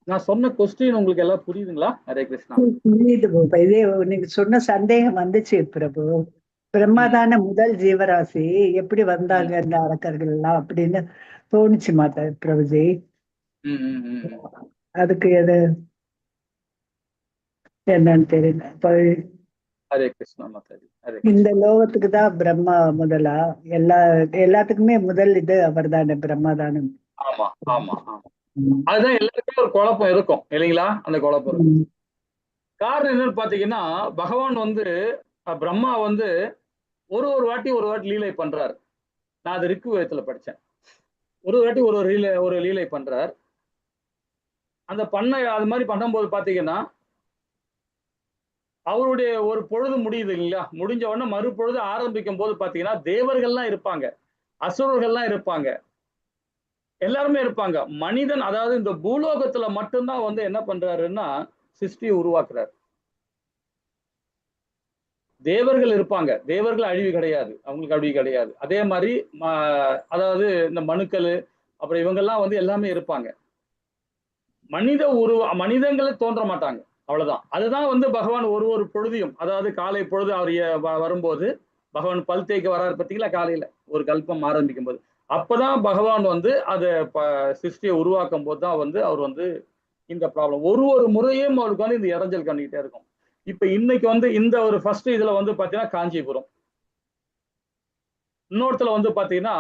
நான் சொன்ன கொஸ்டின் உங்களுக்கு எல்லாம் புரியுதுங்களா? ஹரே கிருஷ்ணா. புரியுது பாபா. இதே நீங்க சொன்ன சந்தேகம் வந்துச்சு பிரபு. பிரம்மாதான முதல் ஜீவராசி, எப்படி வந்தாங்க இந்த அரக்கர்கள் எல்லாம் அப்படின்னு தோணுச்சு மாதா பிரபுஜி. அதுக்கு எது என்னன்னு தெரியல. ஹரே கிருஷ்ணா மாதாஜி. இந்த லோகத்துக்கு தான் பிரம்மா முதலா? எல்லாத்துக்குமே முதல் இது அவர் தானே, பிரம்மா தானே? ஆமா ஆமா ஆமா. அதுதான் எல்லாருக்குமே ஒரு குழப்பம் இருக்கும் இல்லைங்களா? அந்த குழப்பம் இருக்கும். காரணம் என்னன்னு பாத்தீங்கன்னா, பகவான் வந்து பிரம்மா வந்து ஒரு வாட்டி லீலை பண்றார். நான் அது ரிக்கு வேதத்துல படிச்சேன். ஒரு வாட்டி ஒரு லீலை பண்றார். அந்த அது மாதிரி பண்ணும்போது பாத்தீங்கன்னா அவருடைய ஒரு பொழுது முடியுது இல்லையா? முடிஞ்ச உடனே மறுபொழுது ஆரம்பிக்கும் போது பாத்தீங்கன்னா தேவர்கள்லாம் இருப்பாங்க, அசுரர்கள்லாம் இருப்பாங்க, எல்லாருமே இருப்பாங்க. மனிதன், அதாவது இந்த பூலோகத்துல மட்டும்தான் வந்து என்ன பண்றாருன்னா சிருஷ்டியை உருவாக்குறாரு. தேவர்கள் இருப்பாங்க, தேவர்கள் அழிவு கிடையாது, அவங்களுக்கு அழிவு கிடையாது. அதே மாதிரி அதாவது இந்த மனுக்கள் அப்புறம் இவங்கெல்லாம் வந்து எல்லாமே இருப்பாங்க. மனிதங்களை தோன்ற மாட்டாங்க, அவ்வளவுதான். அதுதான் வந்து பகவான் ஒரு பொழுதையும், அதாவது காலை பொழுது அவர் வரும்போது பகவான் பல் தேய்க்க வராரு பார்த்தீங்களா, காலையில ஒரு கல்பம் ஆரம்பிக்கும் போது, அப்பதான் பகவான் வந்து அதை சிருஷ்டியை உருவாக்கும் போது தான் வந்து அவர் வந்து இந்த ப்ராப்ளம் ஒரு முறையும் அவருக்கு வந்து இந்த இடைஞ்சல் கண்டுகிட்டே இருக்கும். இப்ப இன்னைக்கு வந்து இந்த ஒரு ஃபர்ஸ்ட் இதுல வந்து பாத்தீங்கன்னா காஞ்சிபுரம், இன்னொருத்துல வந்து பாத்தீங்கன்னா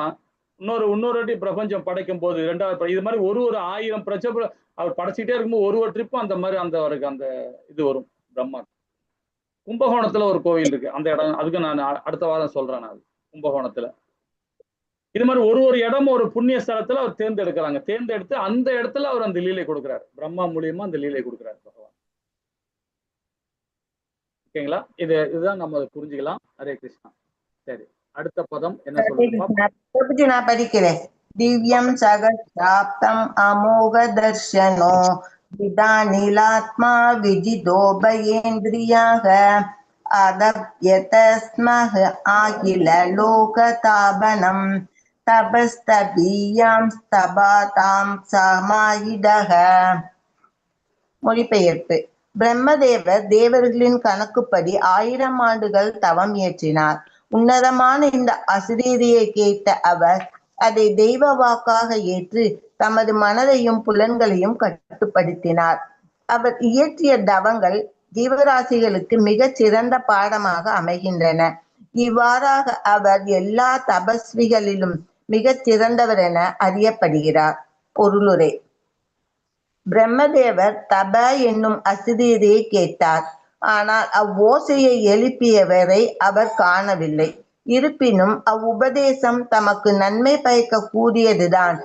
இன்னொரு வாட்டி பிரபஞ்சம் படைக்கும் போது 2வது இது மாதிரி ஒரு 1000 பிரச்சனை அவர் படைச்சிட்டே இருக்கும்போது ஒரு ட்ரிப்பும் அந்த மாதிரி அவருக்கு அந்த இது வரும். பிரம்மா கும்பகோணத்துல ஒரு கோவில் இருக்கு, அந்த இடம் அதுக்கு நான் அடுத்த வாரம் சொல்றேன். நான் கும்பகோணத்துல இது மாதிரி ஒரு இடமும் ஒரு புண்ணிய ஸ்தலத்துல அவர் தேர்ந்தெடுத்து அந்த இடத்துல அவர் அந்த லீலை கொடுக்குறாரு. பிரம்மா மூலியமா அந்த லீலை கொடுக்குறாரு பகவான். ஓகேங்களா? இதுதான் நம்ம புரிஞ்சுக்கலாம். ஹரே கிருஷ்ணா. சரி, அடுத்த பதம் என்ன சொல்லுங்க? பிரபுஜி நான் படிக்கிறேன். திவ்யம் சகஸ்ராப்தம் அமோக தர்ஷனோ விதானிலாத்மா விஜிதோ பயேந்திரியாக அதப்யதஸ்மஹ ஆகில லோகதாபனம் தபஸ்தபீயாம் ஸ்தபாதாம் சமாயிதஹ. மொழிபெயர்ப்பு. பிரம்மதேவர் தேவர்களின் கணக்குப்படி 1000 ஆண்டுகள் தவம் இயற்றினார். உன்னதமான இந்த அசிரீரியை கேட்ட அவர் அதை தெய்வ வாக்காக ஏற்று தமது மனதையும் புலன்களையும் கட்டுப்படுத்தினார். அவர் இயற்றிய தவங்கள் ஜீவராசிகளுக்கு மிகச் சிறந்த பாடமாக அமைகின்றன. இவ்வாறாக அவர் எல்லா தபஸ்விகளிலும் மிகச் சிறந்தவர் என அறியப்படுகிறார். பொருளுரை. பிரம்மதேவர் தப என்னும் அசிரீரியை கேட்டார். ஆனால் அவ்வோசையை எழுப்பியவரை அவர் காணவில்லை. இருப்பினும் அவ்வுபதேசம் தமக்கு நன்மை பயக்க கூடியதுதான்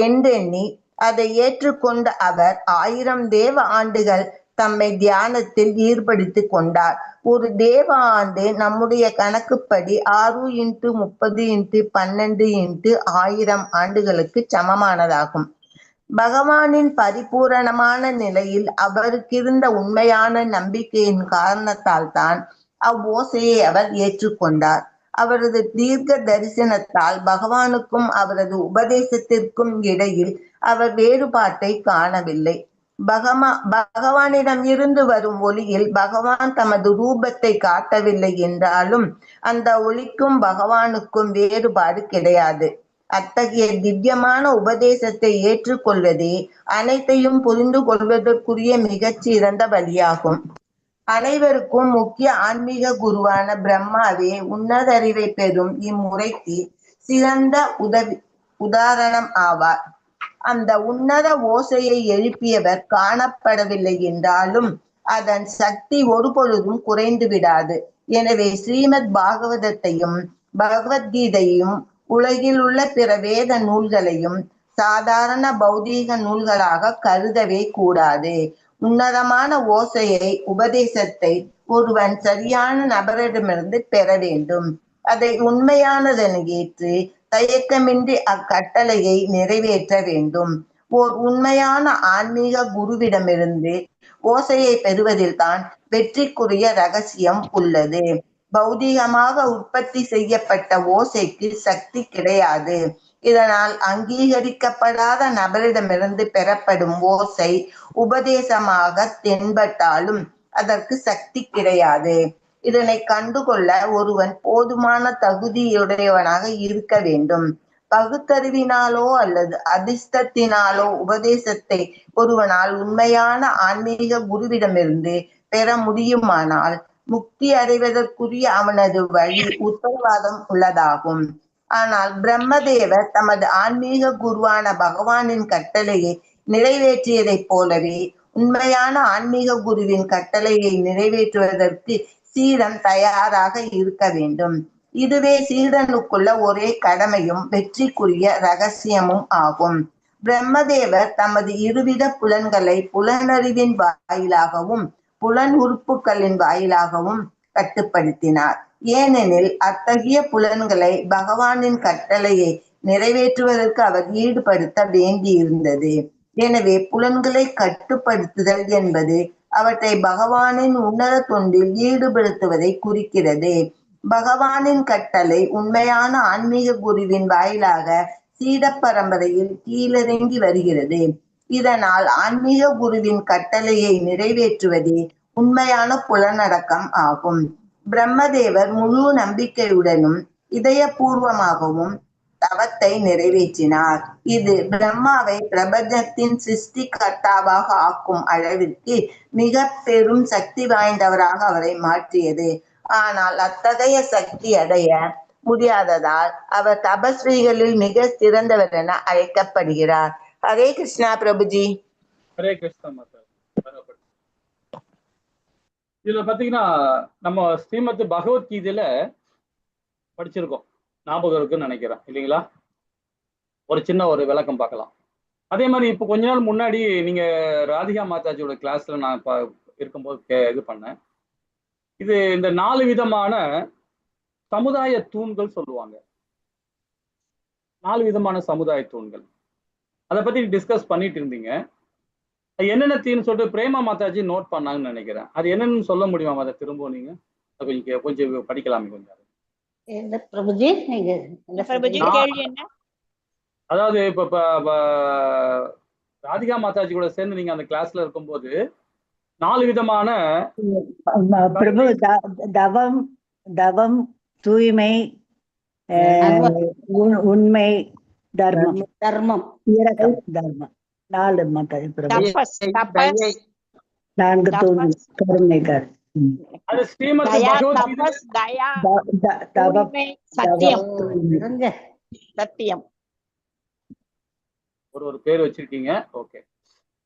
என்றெண்ணி அதை ஏற்றுக்கொண்ட அவர் 1000 தேவ ஆண்டுகள் தம்மை தியானத்தில் ஈடுபடுத்திக் கொண்டார். ஒரு தேவ ஆண்டு நம்முடைய கணக்குப்படி 6 × 30 × 12 × 1000 ஆண்டுகளுக்கு சமமானதாகும். பகவானின் பரிபூரணமான நிலையில் அவருக்கிருந்த உண்மையான நம்பிக்கையின் காரணத்தால் தான் அவ்வோசையை அவர் ஏற்றுக்கொண்டார். அவரது தீர்க்க தரிசனத்தால் பகவானுக்கும் அவரது உபதேசத்திற்கும் இடையில் அவர் வேறுபாட்டை காணவில்லை. பகவானிடம் இருந்து வரும் ஒளியில் பகவான் தமது ரூபத்தை காட்டவில்லை என்றாலும் அந்த ஒளிக்கும் பகவானுக்கும் வேறுபாடு கிடையாது. அத்தகைய திவ்யமான உபதேசத்தை ஏற்றுக்கொள்வதே அனைத்தையும் புரிந்து கொள்வதற்குரிய மிகச்சிறந்த வழியாகும். அனைவருக்கும் முக்கிய ஆன்மீக குருவான பிரம்மாவே உன்னதறிவை பெறும் இம்முறைக்கு சிறந்த உதாரணம் ஆவார். அந்த உன்னத ஓசையை எழுப்பியவர் காணப்படவில்லை என்றாலும் அதன் சக்தி ஒருபொழுதும் குறைந்து விடாது. எனவே ஸ்ரீமத் பாகவதத்தையும் பகவத்கீதையும் உலகில் உள்ள பிற வேத நூல்களையும் சாதாரண பௌதீக நூல்களாக கருதவே கூடாது. உன்னதமான ஓசையை உபதேசத்தை ஒருவன் சரியான நபரிடமிருந்து பெற வேண்டும். அதை உண்மையானதென ஏற்று தயக்கமின்றி அக்கட்டளையை நிறைவேற்ற வேண்டும். ஓர் உண்மையான ஆன்மீக குருவிடமிருந்து ஓசையை பெறுவதில் தான் வெற்றிக்குரிய ரகசியம் உள்ளது. பௌதீகமாக உற்பத்தி செய்யப்பட்ட ஓசைக்கு சக்தி கிடையாது. இதனால் அங்கீகரிக்கப்படாத நபரிடமிருந்து பெறப்படும் ஓசை உபதேசமாக தென்பட்டாலும் அதற்கு சக்தி கிடையாது. இதனை கண்டுகொள்ள ஒருவன் போதுமான தகுதியுடையவனாக இருக்க வேண்டும். பகுத்தறிவினாலோ அல்லது அதிர்ஷ்டத்தினாலோ உபதேசத்தை ஒருவனால் உண்மையான ஆன்மீக குருவிடமிருந்து பெற முடியுமானால் முக்தி அடைவதற்குரிய அவனது வழி உத்தரவாதம் உள்ளதாகும். ஆனால் பிரம்மதேவர் தமது ஆன்மீக குருவான பகவானின் கட்டளையை நிறைவேற்றியதைப் போலவே உண்மையான ஆன்மீக குருவின் கட்டளையை நிறைவேற்றுவதற்கு சீடன் தயாராக இருக்க வேண்டும். இதுவே சீடனுக்குள்ள ஒரே கடமையும் வெற்றிக்குரிய ரகசியமும் ஆகும். பிரம்மதேவர் தமது இருவித புலன்களை புலனறிவின் வாயிலாகவும் புலன் உறுப்புகளின் வாயிலாகவும் கட்டுப்படுத்தினார். ஏனெனில் அத்தகைய புலன்களை பகவானின் கட்டளையை நிறைவேற்றுவதற்கு அவர் ஈடுபடுத்த வேண்டியிருந்தது. எனவே புலன்களை கட்டுப்படுத்துதல் என்பது அவற்றை பகவானின் உன்னத தொண்டில் ஈடுபடுத்துவதை குறிக்கிறது. பகவானின் கட்டளை உண்மையான ஆன்மீக குருவின் வாயிலாக சீட பரம்பரையில் கீழிறங்கி வருகிறது. இதனால் ஆன்மீக குருவின் கட்டளையை நிறைவேற்றுவதே உண்மையான புலனடக்கம் ஆகும். பிரம்மதேவர் முழு நம்பிக்கையுடனும் இதயபூர்வமாகவும் தவத்தை நிறைவேற்றினார். இது பிரம்மாவை பிரபஞ்சத்தின் சிருஷ்டிகர்த்தாவாக ஆக்கும் அளவிற்கு மிக பெரும் சக்தி வாய்ந்தவராக அவரை மாற்றியது. ஆனால் அத்தகைய சக்தி அடைய முடியாததால் அவர் தபஸ்விகளில் மிக சிறந்தவர் என அழைக்கப்படுகிறார். ஹரே கிருஷ்ணா பிரபுஜி. ஹரே கிருஷ்ணா மாதா. இதுல பாத்தீங்கன்னா நம்ம ஸ்ரீமத் பகவத்கீதையில படிச்சிருக்கோம், ஞாபகம் இருக்குன்னு நினைக்கிறேன் இல்லைங்களா? ஒரு சின்ன ஒரு விளக்கம் பார்க்கலாம். அதே மாதிரி இப்போ கொஞ்ச நாள் முன்னாடி நீங்க ராதிகா மாதாஜியோட கிளாஸ்ல நான் இருக்கும்போது இது பண்ணேன். இது இந்த 4 விதமான சமுதாய தூண்கள் சொல்லுவாங்க. 4 விதமான சமுதாய தூண்கள், அதை பத்தி டிஸ்கஸ் பண்ணிட்டு இருந்தீங்க. என்னென்ன தீன்னு சொல்லிட்டு பிரேமா மாதாஜி நோட் பண்ணாங்கன்னு நினைக்கிறேன். அது என்னன்னு சொல்ல முடியுமா? அதை திரும்ப நீங்க கொஞ்சம் படிக்கலாமே கொஞ்சம். பிரபுஜி நீங்க கேள்வி என்ன? அதாவது இப்ப ராதிகா மாதாஜி கூட சேர்ந்து நீங்க அந்த கிளாஸ்ல இருக்கும்போது 4 விதமான பிரபு தவம், தவம், தூய்மை, உண்மை, தர்மம், தர்மம், இரக்கம், தர்மம், 4 மாதாஜி பிரபு. தபஸ், 4 தூண்கள். கருணைகர். அது ஸ்ரீமத் பகவத்கீதை. தயா, தவம், உண்மை, சத்தியம். சத்தியம். ஒரு பேர் வச்சிருக்கீங்க. ஓகே.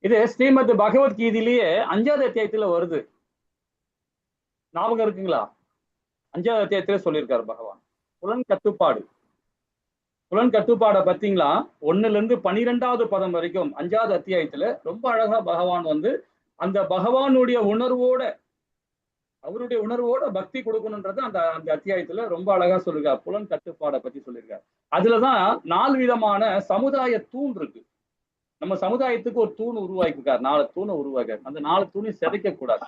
இது ஸ்ரீமத் பகவத்கீதையிலேயே 5வது அத்தியாயத்துல வருது. ஞாபகம் இருக்குங்களா? 5வது அத்தியாயத்திலே சொல்லியிருக்காரு பகவான் புலன் கட்டுப்பாடு. புலன் கட்டுப்பாடை பார்த்தீங்களா? 1ல இருந்து 12வது பதம் வரைக்கும் 5வது அத்தியாயத்துல ரொம்ப அழகா பகவான் அந்த பகவானுடைய உணர்வோட, அவருடைய உணர்வோட பக்தி கொடுக்கணுன்றது அந்த அத்தியாயத்துல ரொம்ப அழகா சொல்லிருக்காரு. புலன் கட்டுப்பாடை பத்தி சொல்லியிருக்காரு. அதுலதான் 4 விதமான சமுதாய தூண் இருக்கு. நம்ம சமுதாயத்துக்கு ஒரு தூண் உருவாக்கிருக்காரு, 4 தூணை உருவாக்காரு. அந்த 4 தூணையும் சிதைக்க கூடாது.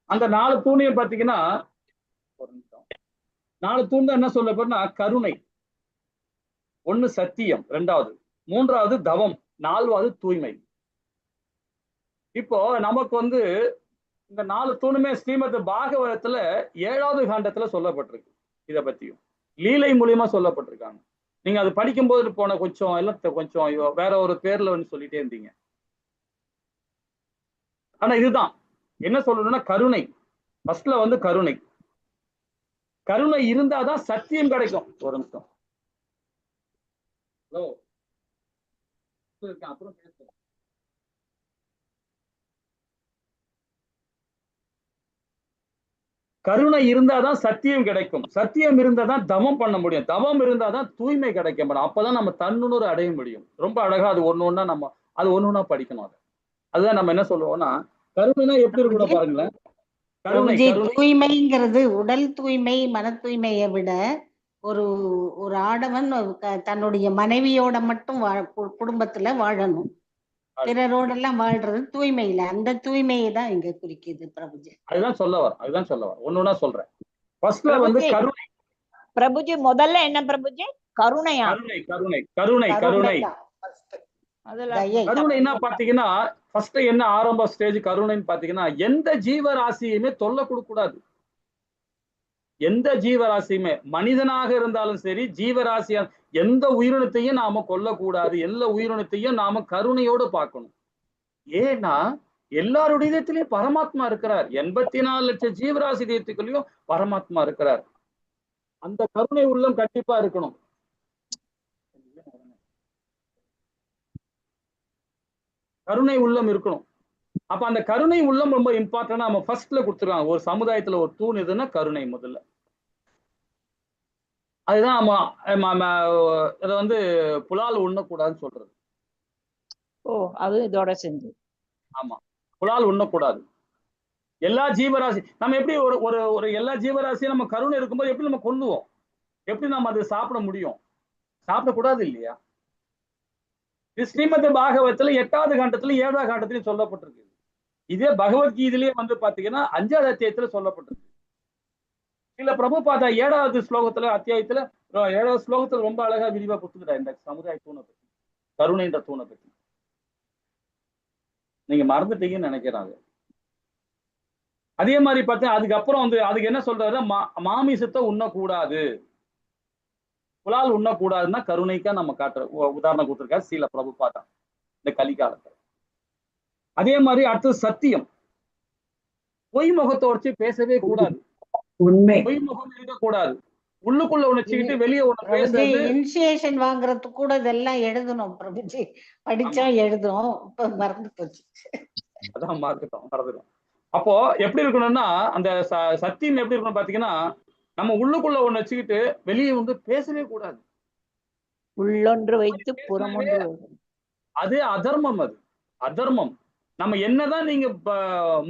அந்த 4 தூணையும் பாத்தீங்கன்னா, ஒரு நிமிஷம், 4 தூண் தான் என்ன சொல்ல போறேன்னா, கருணை 1, சத்தியம் 2வது, 3வது தவம், 4வது தூய்மை. இப்போ நமக்கு இந்த 4 தூணுமே ஸ்ரீமத் பாகவதத்துல 7வது காண்டத்துல சொல்லப்பட்டிருக்கு. இதை பத்தியும் லீலை மூலியமா சொல்லப்பட்டிருக்காங்க. நீங்க அது படிக்கும்போது போன கொஞ்சம் எல்லாம் கொஞ்சம் வேற ஒரு பேர்ல சொல்லிட்டே இருந்தீங்க. ஆனா இதுதான் என்ன சொல்லணும்னா, கருணை ஃபர்ஸ்ட்ல கருணை. கருணை இருந்தாதான் சத்தியம் கிடைக்கும். ஒரு நிமிஷம், அப்புறம் பேசுறேன். கருணை இருந்தாதான் சத்தியம் கிடைக்கும். சத்தியம் இருந்தாதான் தவம் பண்ண முடியும். தவம் இருந்தாதான் தூய்மை கிடைக்க முடியும். அப்பதான் நம்ம தன்னுணர்வு அடைய முடியும். ரொம்ப அழகா அது ஒண்ணு நம்ம அது ஒண்ணு படிக்கணும். அதுதான் நம்ம என்ன சொல்லுவோம்னா, கருணைனா எப்படி கூட பாருங்களேன். கருணை தூய்மைங்கிறது உடல் தூய்மை, மன தூய்மையை விட ஒரு ஒரு ஆடவன் தன்னுடைய மனைவியோட மட்டும் குடும்பத்துல வாழணும். பிறரோடெல்லாம் வாழ்றது தூய்மை இல்ல. அந்த தூய்மையை தான் இங்க குறிக்குது பிரபுஜி. அதுதான் சொல்ல வர ஒன்னொன்னா சொல்றேன். ஃபர்ஸ்ட்ல கருணை. பிரபுஜி முதல்ல என்ன பிரபுஜி? கருணையா? கருணை கருணை கருணை கருணைன்னா பாத்தீங்கன்னா ஃபர்ஸ்ட் என்ன ஆரம்ப ஸ்டேஜ் கருணைன்னு பாத்தீங்கன்னா, எந்த ஜீவராசியுமே தொல்லை கொடுக்க கூடாது. எந்த ஜீவராசியுமே, மனிதனாக இருந்தாலும் சரி, ஜீவராசியா எந்த உயிரினத்தையும் நாம கொல்லக்கூடாது. எல்லா உயிரினத்தையும் நாம கருணையோடு பார்க்கணும். ஏன்னா எல்லாருடைய இதயத்திலயும் பரமாத்மா இருக்கிறார். 84 லட்சம் ஜீவராசி இதயத்துக்குள்ளயும் பரமாத்மா இருக்கிறார். அந்த கருணை உள்ளம் கண்டிப்பா இருக்கணும். கருணை உள்ளம் இருக்கணும். அப்ப அந்த கருணை உள்ளம் ரொம்ப இம்பார்ட்டன்டா நம்ம ஃபர்ஸ்ட்ல கொடுத்துருக்காங்க. ஒரு சமுதாயத்துல ஒரு தூண் எதுன்னா கருணை முதல்ல. அதுதான் நம்ம இதை புலால் உண்ணக்கூடாதுன்னு சொல்றது. ஓ, அது இதோட சேர்ந்து. ஆமா, புலால் உண்ணக்கூடாது. எல்லா ஜீவராசி நம்ம எப்படி ஒரு எல்லா ஜீவராசியும் நம்ம கருணை இருக்கும்போது எப்படி நம்ம கொல்லுவோம்? எப்படி நம்ம அதை சாப்பிட முடியும்? சாப்பிடக்கூடாது இல்லையா? இது ஸ்ரீமத் பாகவத்துல 8வது காண்டத்துல 7வது காண்டத்திலையும் சொல்லப்பட்டிருக்கு. இதே பகவத்கீதையிலேயே வந்து பாத்தீங்கன்னா 5வது அத்தியாயத்துல சொல்லப்பட்டது. இல்ல பிரபுபாதா 7வது ஸ்லோகத்துல அத்தியாயத்துல 7வது ஸ்லோகத்துல ரொம்ப அழகா விரிவா கொடுத்துக்கிறார் இந்த சமுதாய தூணை பத்தி, கருணைன்ற தூணை பத்தி. நீங்க மறந்துட்டீங்கன்னு நினைக்கிறேன். அது அதே மாதிரி பார்த்தா அதுக்கப்புறம் வந்து அதுக்கு என்ன சொல்றாரு, மாமிசத்தை உண்ணக்கூடாது, புலால் உண்ணக்கூடாதுன்னா கருணைக்கா நம்ம காட்டுற உதாரணம் கொடுத்துருக்காரு சீல பிரபுபாதா இந்த கலிகாலத்துல. அதே மாதிரி அடுத்தது சத்தியம். பொய் முகத்தை உடைச்சு பேசவே கூடாது, உண்மை. பொய் முகம் இருக்கக்கூடாது. உள்ளுக்குள்ள உணர்ச்சிக்கிட்டு வெளியே ஒண்ணு பேசுறது. இனிஷியேஷன் வாங்குறதுக்கு கூட இதெல்லாம் எழுதணும் பிரபுஜி, படிச்சோம் எழுதும், இப்ப மறந்து போச்சு. அதான் மறந்துடும். அப்போ எப்படி இருக்கணும்னா அந்த சத்தியம் எப்படி இருக்கணும் பாத்தீங்கன்னா, நம்ம உள்ளுக்குள்ள ஒண்ணு வச்சுக்கிட்டு வெளியே வந்து பேசவே கூடாது. உள்ளொன்று வைத்து புறமொன்று. அது அதர்மம், அது அதர்மம். நம்ம என்னதான் நீங்க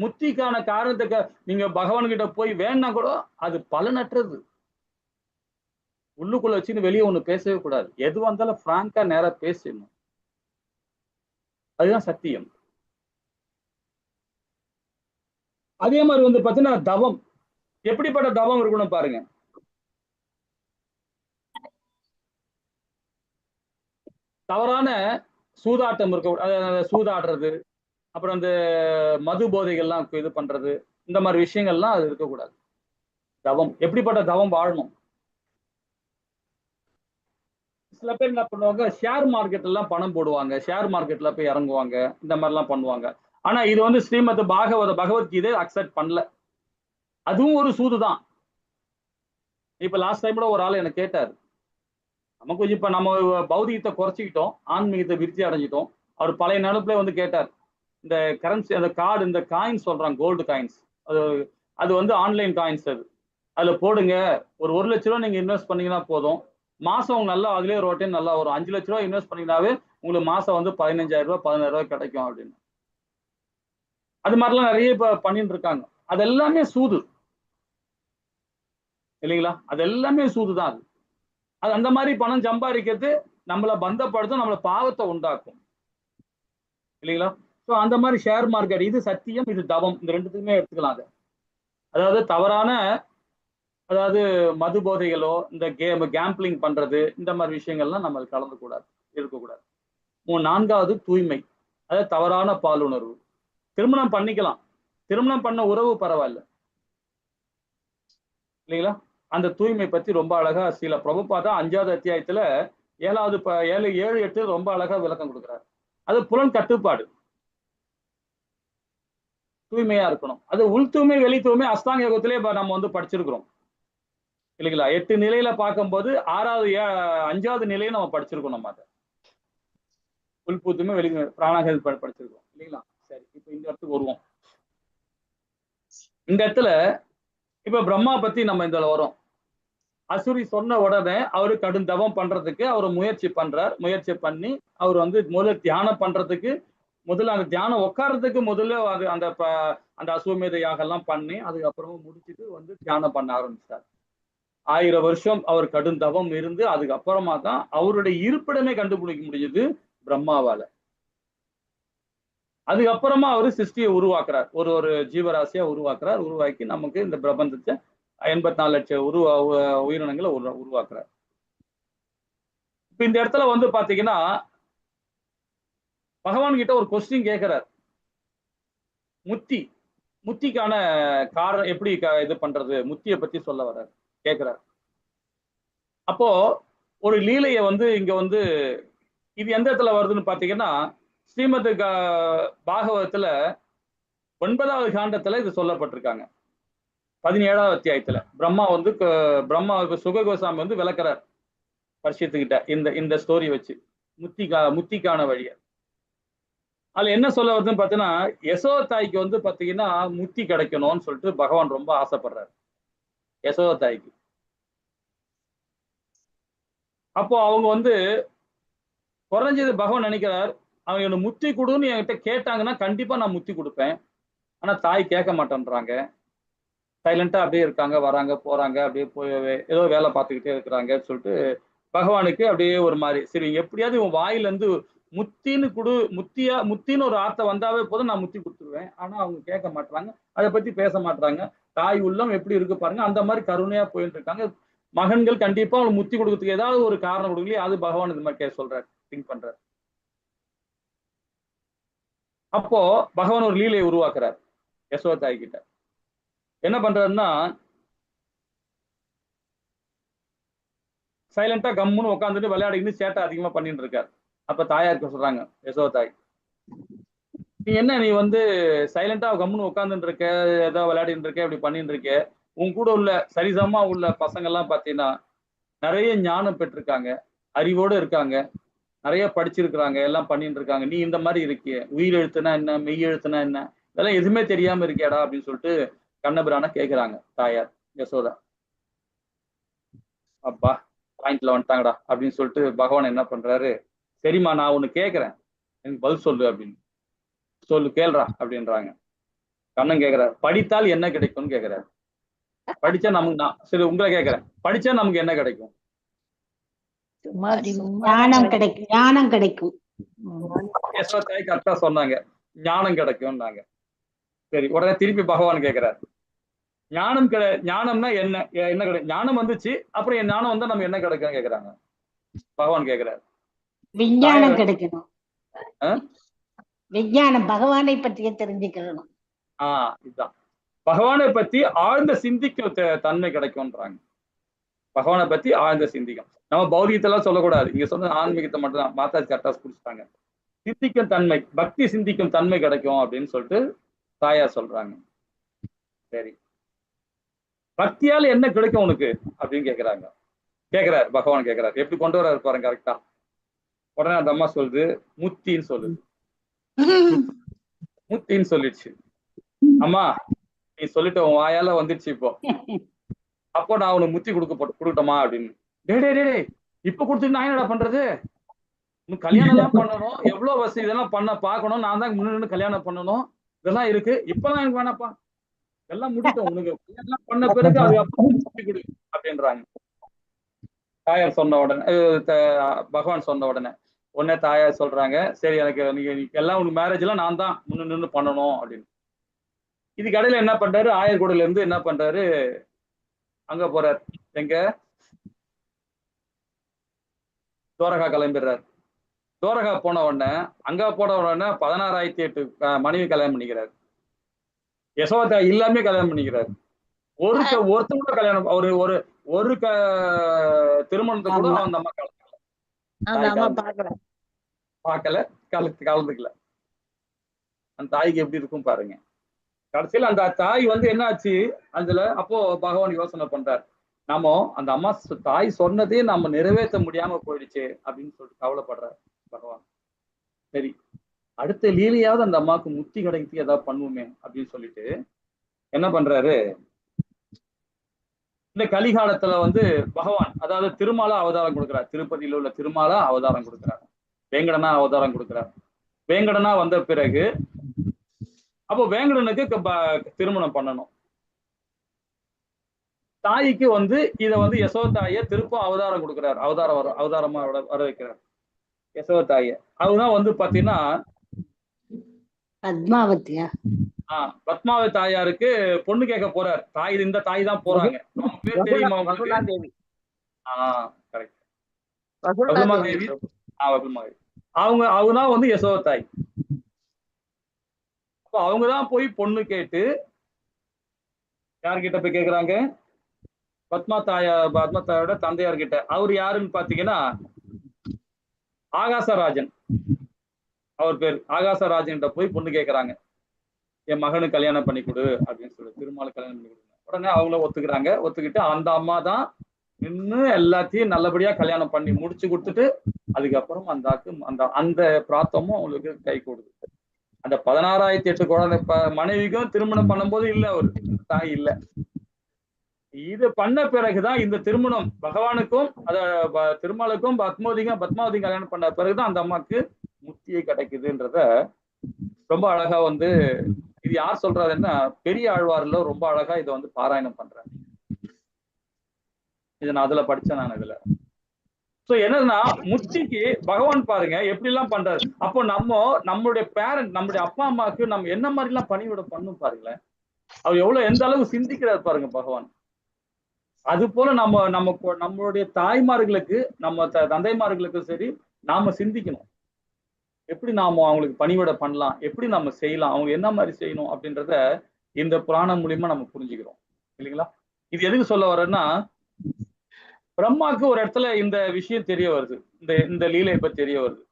முத்திக்கான காரணத்துக்கு நீங்க பகவான் கிட்ட போய் வேணா கூட அது பலனற்றது. உள்ளுக்குள்ள வச்சுன்னு வெளியே ஒண்ணு பேசவே கூடாது. எது வந்தாலும் பிராங்கா நேரா பேசணும். அதுதான் சத்தியம். அதே மாதிரி வந்து பாத்தீங்கன்னா தவம். எப்படிப்பட்ட தவம் இருக்கணும் பாருங்க. தவறான சூதாட்டம் இருக்க, சூதாடுறது, அப்புறம் அந்த மது போதைகள்லாம் இது பண்றது, இந்த மாதிரி விஷயங்கள்லாம் அது இருக்கக்கூடாது. தவம் எப்படிப்பட்ட தவம் வாழணும். சில பேர் என்ன பண்ணுவாங்க, ஷேர் மார்க்கெட் எல்லாம் பணம் போடுவாங்க, ஷேர் மார்க்கெட்ல போய் இறங்குவாங்க, இந்த மாதிரிலாம் பண்ணுவாங்க. ஆனா இது வந்து ஸ்ரீமத் பகவத்கீதை அக்செப்ட் பண்ணல. அதுவும் ஒரு சூதுதான். இப்ப லாஸ்ட் டைம் கூட ஒரு ஆள் எனக்கு கேட்டாரு, நம்ம கொஞ்சம் இப்ப நம்ம பௌதிகத்தை குறைச்சிக்கிட்டோம், ஆன்மீகத்தை விருத்தி அடைஞ்சிட்டோம். அவர் பழைய நினைப்புல வந்து கேட்டார், இந்த கரன்சி அந்த கார்டு இந்த காயின்ஸ் சொல்றாங்க, கோல்டு காயின்ஸ், அது வந்து ஆன்லைன் காயின்ஸ், அதுல போடுங்க, ஒரு 1 லட்ச ரூபா நீங்க இன்வெஸ்ட் பண்ணீங்கன்னா போதும், மாசம் நல்லா அதுலயே ரோட்டையும் நல்லா வரும். 5 லட்ச ரூபா இன்வெஸ்ட் பண்ணீங்கன்னாவே உங்களுக்கு மாசம் வந்து 15,000 ரூபாய் 16,000 ரூபாய் கிடைக்கும் அப்படின்னு. அது மாதிரிலாம் நிறைய இப்ப பண்ணிட்டு இருக்காங்க. அது எல்லாமே சூது இல்லைங்களா? அது எல்லாமே சூதுதான். அது அந்த மாதிரி பணம் சம்பாதிக்கிறது நம்மளை பந்தப்படுத்தும், நம்மள பாவத்தை உண்டாக்கும் இல்லைங்களா? ஸோ அந்த மாதிரி ஷேர் மார்க்கெட், இது சத்தியம், இது தவம், இந்த ரெண்டுத்துக்குமே எடுத்துக்கலாம். அது அதாவது தவறான, அதாவது மது போதைகளோ இந்த கேம்பிளிங் பண்றது, இந்த மாதிரி விஷயங்கள்லாம் நம்ம கலந்து கூடாது, இருக்கக்கூடாது. 4வது தூய்மை, அதாவது தவறான பாலுணர்வு. திருமணம் பண்ணிக்கலாம், திருமணம் பண்ண உறவு பரவாயில்ல இல்லைங்களா? அந்த தூய்மை பத்தி ரொம்ப அழகா ஸ்ரீல பிரபுபாதா 5வது அத்தியாயத்துல 7, 8 ரொம்ப அழகா விளக்கம் கொடுக்குறாரு. அது புலன் கட்டுப்பாடு, தூய்மையா இருக்கணும். அது உள் தூய்மை வெளி தூய்மை அஷ்டாங்க யோகத்திலே நம்ம வந்து படிச்சிருக்கிறோம் இல்லைங்களா? 8 நிலையில பார்க்கும்போது 5வது நிலையை நம்ம படிச்சிருக்கோம். நம்ம அதை உள்பூத்துமே வெளி பிராணாக படிச்சிருக்கோம் இல்லைங்களா? சரி, இப்ப இந்த இடத்துக்கு வருவோம். இந்த இடத்துல இப்ப பிரம்மா பத்தி நம்ம இந்த வரோம். அசுரி சொன்ன உடனே அவரு கடும் தவம் பண்றதுக்கு அவர் முயற்சி பண்றார். முயற்சி பண்ணி அவர் வந்து முதல்ல தியானம் பண்றதுக்கு, முதல்ல அந்த தியானம் உட்கார்றதுக்கு முதல்ல அது அந்த அசுவமேத யாகம் எல்லாம் பண்ணி அதுக்கப்புறமா முடிச்சுட்டு வந்து தியானம் பண்ண ஆரம்பிச்சார். 1000 வருஷம் அவர் கடும் தவம் இருந்து அதுக்கப்புறமா தான் அவருடைய இருப்பிடமே கண்டுபிடிக்க முடியுது பிரம்மாவால. அதுக்கப்புறமா அவரு சிருஷ்டியை உருவாக்குறார், ஒரு ஜீவராசியா உருவாக்குறார். உருவாக்கி நமக்கு இந்த பிரபஞ்சத்தை 84 லட்சம் உயிரினங்களை உருவாக்குறார். இப்ப இந்த இடத்துல வந்து பாத்தீங்கன்னா பகவான் கிட்ட ஒரு கொஸ்டின் கேட்கிறார். முத்திக்கான காரணம் எப்படி இது பண்றது, முத்தியை பத்தி சொல்ல வர்றார், கேட்கிறார். அப்போ ஒரு லீலைய வந்து இங்க வந்து இது எந்த இடத்துல வருதுன்னு பாத்தீங்கன்னா, ஸ்ரீமத் பாகவதத்துல 9வது காண்டத்துல இது சொல்லப்பட்டிருக்காங்க. 17வது அத்தியாயத்துல பிரம்மா சுக கோசாமி வந்து விளக்குறார் பரிசுத்துக்கிட்ட இந்த ஸ்டோரி வச்சு முத்திக்கான வழிய. அதுல என்ன சொல்ல வருதுன்னு பாத்தீங்கன்னா, யசோத தாய்க்கு வந்து பாத்தீங்கன்னா முத்தி கிடைக்கணும்னு சொல்லிட்டு பகவான் ரொம்ப ஆசைப்படுறாரு யசோத தாய்க்கு. அப்போ அவங்க வந்து குறைஞ்சது பகவான் நினைக்கிறார், அவங்க எனக்கு முத்தி கொடுன்னு என்கிட்ட கேட்டாங்கன்னா கண்டிப்பா நான் முத்தி கொடுப்பேன். ஆனா தாய் கேட்க மாட்டேன்றாங்க, சைலண்டா அப்படியே இருக்காங்க, வராங்க போறாங்க, அப்படியே போய் ஏதோ வேலை பார்த்துக்கிட்டே இருக்கிறாங்க சொல்லிட்டு பகவானுக்கு அப்படியே ஒரு மாதிரி, சரி எப்படியாவது இவன் வாயில இருந்து முத்தின்னு முத்தின்னு ஒரு வார்த்தை வந்தாவே போதும், நான் முத்தி கொடுத்துருவேன். ஆனா அவங்க கேட்க மாட்டாங்க, அதை பத்தி பேச மாட்டாங்க. தாய் உள்ளம் எப்படி இருக்கு பாருங்க, அந்த மாதிரி கருணையா போயிட்டு இருக்காங்க. மகன்கள் கண்டிப்பா அவங்களுக்கு முத்தி கொடுக்கறதுக்கு ஏதாவது ஒரு காரணம் கொடுக்கலையே, அது பகவான் இந்த மாதிரி சொல்றாரு, திங்க் பண்றாரு. அப்போ பகவான் ஒரு லீலையை உருவாக்குறார் யசோதா தாய் கிட்ட. என்ன பண்றாருன்னா, சைலண்டா கம்முன்னு உட்காந்துட்டு விளையாடிக்கிட்டு சேட்டை அதிகமா பண்ணிட்டு இருக்காரு. அப்ப தாயாருக்கு சொல்றாங்க யசோதா தாய், நீ வந்து சைலண்டா கம்முன்னு உட்காந்துட்டு இருக்க, ஏதோ விளையாடிட்டு இருக்க, இப்படி பண்ணிட்டு இருக்க. உன் கூட உள்ள சரிசமா உள்ள பசங்க எல்லாம் பாத்தீங்கன்னா நிறைய ஞானம் பெற்றிருக்காங்க, அறிவோடு இருக்காங்க, நிறைய படிச்சிருக்கிறாங்க, எல்லாம் பண்ணிட்டு இருக்காங்க. நீ இந்த மாதிரி இருக்கிய, உயிர் எழுத்துனா என்ன, மெய் எழுத்துனா என்ன, இதெல்லாம் எதுவுமே தெரியாம இருக்கியாடா அப்படின்னு சொல்லிட்டு கண்ணபிரான கேட்கிறாங்க தாயார் யசோதா. அப்பா பாயிண்ட்ல வந்துட்டாங்கடா அப்படின்னு சொல்லிட்டு பகவான் என்ன பண்றாரு, சரிம்மா நான் ஒண்ணு கேட்கிறேன், எனக்கு பதில் சொல்லு அப்படின்னு. சொல்லு கேள்றா அப்படின்றாங்க. கண்ணன் கேட்கிறார், படித்தால் என்ன கிடைக்கும்னு கேட்கிறாரு. படிச்சா நமக்கு, சரி உங்களை கேட்கிறேன், படிச்சா நமக்கு என்ன கிடைக்கும்? ஞானம் கிடைக்கும். ஞானம் கிடைக்கும். யசோதாய் கரெக்டா சொன்னாங்க, ஞானம் கிடைக்கும்னாங்க. சரி, உடனே திருப்பி பகவான் கேட்கிறார், ஞானம்னா என்ன, என்ன கிடைக்கும்? ஞானம் வந்துச்சு, அப்புறம் என் ஞானம் வந்தா நம்ம என்ன கிடைக்கும் கேட்கிறாங்க. பகவான் கேட்கிறார், விஞ்ஞானம் கிடைக்கணும். விஞ்ஞானம், பகவானை பற்றிய தெரிஞ்சுக்கணும். இதுதான் பகவானை பத்தி ஆழ்ந்த சிந்திக்கும் தன்மை கிடைக்கும்ன்றாங்க. பகவானை பத்தி ஆழ்ந்த சிந்திக்கும். நம்ம பௌதிகத்தெல்லாம் சொல்லக்கூடாது, இங்க சொன்ன ஆன்மீகத்தை மட்டும் தான் மாதாஜி கரெக்டா புடிச்சிட்டாங்க. சிந்திக்கும் தன்மை, பக்தி சிந்திக்கும் தன்மை கிடைக்கும் அப்படின்னு சொல்லிட்டு தாயார் சொல்றாங்க. சரி, பக்தியால என்ன கிடைக்கும் உனக்கு அப்படின்னு கேட்கிறாரு பகவான் கேட்கிறாரு. எப்படி கொண்டு வர்றாரு பாருங்க கரெக்டா. உடனே அந்த அம்மா சொல்லுது, முத்தின்னு சொல்லுது. முத்தின்னு சொல்லிடுச்சு. அம்மா நீ சொல்லிட்ட, உன் வாயால வந்துடுச்சு இப்போ. அப்போ நான் உனக்கு முத்தி கொடுக்கட்டோமா அப்படின்னு. டே இப்ப கொடுத்துட்டு நான் என்னடா பண்றது, உனக்கு கல்யாணம் எல்லாம் பண்ணணும், எவ்வளவு வசதி, இதெல்லாம் பார்க்கணும், நான் தான் முன்னாடி கல்யாணம் பண்ணணும், இதெல்லாம் இருக்கு, இப்பெல்லாம் எனக்கு வேணாப்பா, எல்லாம் முடிட்டோம், உனக்கு கல்யாணம் பண்ண பிறகு அது அப்புறம் முத்தி கொடு அப்படின்றாங்க. தாயார் சொன்ன உடனே, பகவான் சொன்ன உடனே தாயார் சொல்றாங்க, சரி எனக்கு நீங்க எல்லாம் உனக்கு மேரேஜ் எல்லாம் நான் தான் நின்று பண்ணணும் அப்படின்னு. இதுக்கு இடையில என்ன பண்றாரு, ஆயர்கூடல இருந்து என்ன பண்றாரு, அங்க போறார், எங்க துவாரகா கிளம்பிடுறாரு. துவாரகா போன உடனே, அங்க போன உடனே 16,008 மனைவி கல்யாணம் பண்ணிக்கிறாரு. யசோதா எல்லாமே கல்யாணம் பண்ணிக்கிறாரு. ஒருத்தர் கூட கல்யாணம், ஒரு திருமணத்தை கூட அந்த அம்மா பார்க்கல, கலந்துக்கல. அந்த தாய்க்கு எப்படி இருக்கும் பாருங்க. கடைசியில் அந்த தாய் வந்து என்ன ஆச்சு அதுல, அப்போ பகவான் யோசனை பண்றார், நாம அந்த அம்மா தாய் சொன்னதே நம்ம நிறைவேற்ற முடியாம போயிடுச்சு அப்படின்னு சொல்லிட்டு கவலைப்படுறார் பகவான். சரி, அடுத்த லீலையாவது அந்த அம்மாவுக்கு முத்தி கிடைக்கு ஏதாவது பண்ணுவோமே அப்படின்னு சொல்லிட்டு என்ன பண்றாரு, இந்த கலிகாலத்துல வந்து பகவான், அதாவது திருமாலா அவதாரம் கொடுக்கிறார். திருப்பதியில உள்ள திருமாலா அவதாரம் கொடுக்கிறார், வேங்கடனா அவதாரம் கொடுக்கிறார். வேங்கடனா வந்த பிறகு அப்போ வேங்கடனுக்கு திருமணம் பண்ணணும். தாய்க்கு வந்து இத வந்து யசோதாய திருப்பம் அவதாரம் கொடுக்கிறார், அவதாரமா வர வைக்கிறார் யசோதாய. அதுதான் வந்து பாத்தீங்கன்னா பத்மாவதியா, பத்மாவதி தாயாருக்கு பொண்ணு கேட்க போறார். தாய், இந்த தாய் தான் போறாங்க. பேர் தெரியுமா உங்களுக்கு? கரெக்ட், வகுமாதேவி. வகுமாதேவி அவங்கதான் வந்து யசோதா தாய். அப்ப அவங்கதான் போய் பொண்ணு கேட்டு யார்கிட்ட போய் கேக்குறாங்க, பத்மதாயோட தந்தையார்கிட்ட. அவர் யாருன்னு பாத்தீங்கன்னா ஆகாசராஜன், அவர் பேர் ஆகாசராஜன் கிட்ட போய் பொண்ணு கேட்கறாங்க, என் மகனுக்கு கல்யாணம் பண்ணி கொடு அப்படின்னு சொல்லி, திருமால் கல்யாணம் பண்ணி கொடுங்க. உடனே அவங்களும் ஒத்துக்கிறாங்க. ஒத்துக்கிட்டு அந்த அம்மா தான் இன்னும் எல்லாத்தையும் நல்லபடியா கல்யாணம் பண்ணி முடிச்சு கொடுத்துட்டு, அதுக்கப்புறம் அந்த பிராத்தமும் அவங்களுக்கு கை கொடுது. அந்த 16,008 குழந்தை மனைவிக்கும் திருமணம் பண்ணும்போது இல்ல, ஒரு தாய் இல்ல. இது பண்ண பிறகுதான் இந்த திருமணம் பகவானுக்கும் திருமாலுக்கும் பத்மாவதி கல்யாணம் பண்ண பிறகுதான் அந்த அம்மாக்கு முக்தியை கிடைக்குதுன்றத ரொம்ப அழகா வந்து, இது யார் சொல்றாருன்னா பெரிய ஆழ்வார்ல ரொம்ப அழகா இதை வந்து பாராயணம் பண்றேன். இதை நான் அதுல படிச்சேன். நான் இதுல சோ என்னன்னா முக்திக்கு பகவான் பாருங்க எப்படி எல்லாம் பண்றாரு. அப்போ நம்மளுடைய பேரண்ட், நம்மளுடைய அப்பா அம்மாவுக்கு நம்ம என்ன மாதிரி எல்லாம் பணிவிட பண்ணும் பாருங்களேன். அவர் எவ்வளவு எந்த அளவு சிந்திக்கிறார் பாருங்க பகவான். அது போல நம்மளுடைய தாய்மார்களுக்கு, நம்ம தந்தைமார்களுக்கும் சரி, நாம சிந்திக்கணும். எப்படி நாம அவங்களுக்கு பணிவிட பண்ணலாம், எப்படி நம்ம செய்யலாம், அவங்க என்ன மாதிரி செய்யணும் அப்படின்றத இந்த புராணம் மூலியமா நம்ம புரிஞ்சுக்கிறோம் இல்லைங்களா. இது எதுக்கு சொல்ல வரேன்னா, பிரம்மாவுக்கு ஒரு இடத்துல இந்த விஷயம் தெரிய வருது, இந்த லீலை எப்ப தெரிய வருது.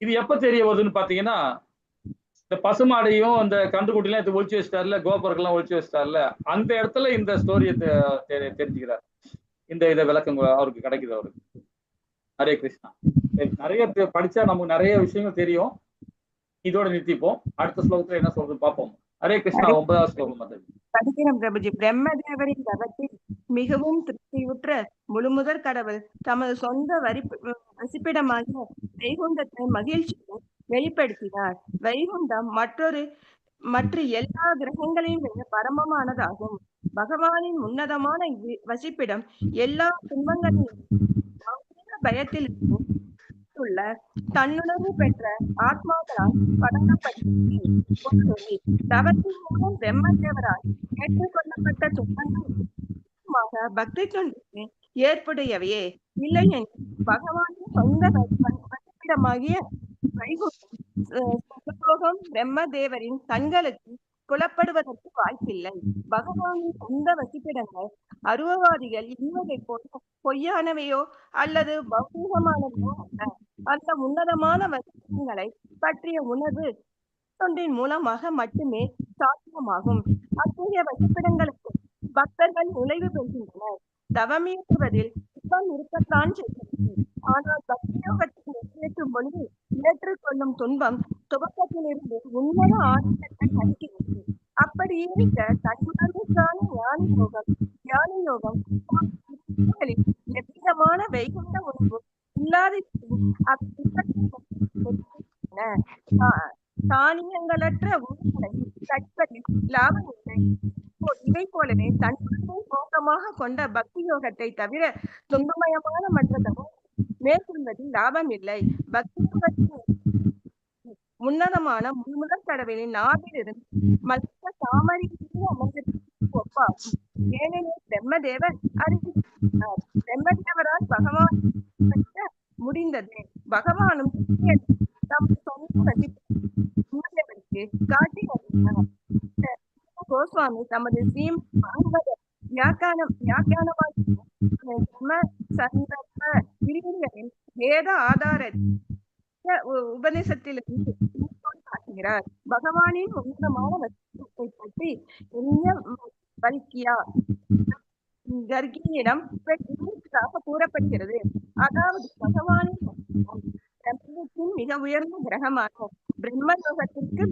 இது எப்ப தெரிய வருதுன்னு பாத்தீங்கன்னா, இந்த பசுமாடையும் இந்த கன்றுக்குட்டிலாம் எடுத்து ஒழிச்சு வச்சிட்டாருல, கோபுரங்கள்லாம் ஒழிச்சு வச்சிட்டாருல, அந்த இடத்துல இந்த ஸ்டோரியை தெரிஞ்சுக்கிறார். இதை விளக்கம் அவருக்கு கிடைக்குது அவருக்கு. ஹரே கிருஷ்ணா. நிறைய படிச்சா நமக்கு நிறைய விஷயங்கள் தெரியும். இதோட நிறுத்திப்போம். அடுத்த ஸ்லோகத்துல என்ன சொல்றது பார்ப்போம். ஹரே கிருஷ்ணா. 9வது ஸ்லோகம் படிக்கிறோம் பிரபுஜி. பிரம்மதேவரின் தவத்தில் மிகவும் திருப்தியுற்ற முழுமுதற் கடவுள் தமது சொந்த வசிப்பிடமாகிய வைகுண்டத்தை மகிழ்ச்சியுடன் வெளிப்படுத்தினார். வைகுண்டம் மற்ற எல்லா கிரகங்களையும் விட பரமமானதாகும். பகவானின் உன்னதமான வசிப்பிடம் எல்லா துன்பங்களையும் பயத்தில் உள்ள தன்னுணர்வு பெற்ற ஆத்மாக்களால் வழங்கப்பட்டது. தவத்தின் மூலம் பிரம்மதேவரால் ஏற்றுக்கொள்ளப்பட்ட துன்பங்கள் பக்தி தொண்டுக்கு ஏற்புடையவையே. இல்லையெனில் பகவானின் சொந்த வசிப்பிடமாகிய வைகுண்டம் பிரம்மதேவரின் கண்களுக்கு புலப்படுவதற்கு வாய்ப்பில்லை. பகவானின் சொந்த வசிப்பிடங்கள் அருவவாதிகள் என்பதை போல பொய்யானவையோ அல்லது பௌதீகமானவையோ அல்ல. அந்த உன்னதமான வசிப்பிடங்களை பற்றிய உணர்வு தொண்டின் மூலமாக மட்டுமே சாத்தியமாகும். அத்தகைய வசிப்பிடங்களுக்கு பக்தர்கள் நுழைவு பெறுகின்றனர். தவமியற்றுவதில் துன்பம் இருக்கத்தான் செய்கிறது. ஆனால் பக்தியோகத்தை நிறைவேற்றும் பொழுது ஏற்றுக்கொள்ளும் துன்பம் துவக்கத்திலிருந்து உன்னத ஆனந்தத்தை அளிக்கிறது. அப்படி இருக்க தன்னுணர்வுக்கான ஞான யோகம் எவ்விதமான வைகுண்ட உணர்வு இல்லாத தானியங்களற்ற உணர்வுகளை கற்பதில் லாபம் இல்லை. இவை போலவே தன்னுணர்வை நோக்கமாக கொண்ட பக்தி யோகத்தை தவிர துன்பமயமான மற்றதோ மேற்கொள்வதில் லாபம் இல்லை. பக்தி யோகத்தின் உன்னதமான முழுமுதற் கடவுளின் நாவிலிருந்து மற்ற தாமரை ஒப்பாகும். ஏனெனில் பிரம்மதேவர் அறிவித்தார். பிரம்மதேவரால் பகவான் முடிந்தது. பகவானும் தம் சொந்த பிரம்மதேவருக்கு காட்டி வருகிறார். கோஸ்வாமி தமது ஸ்ரீமத் வியாக்கியானமாக சந்தர்ப்ப விரிவுரைகளில் வேத ஆதார உபதேசத்திலிருந்து காட்டுகிறார். பகவானின் உன்னதமான வசிப்பத்தை பற்றி வல்கியா கர்கியிடம் கூறப்படுகிறது. அதாவது பகவானின் பிரபஞ்சத்தின் மிக உயர்ந்த கிரகமான பிரம்மலோகத்திற்கு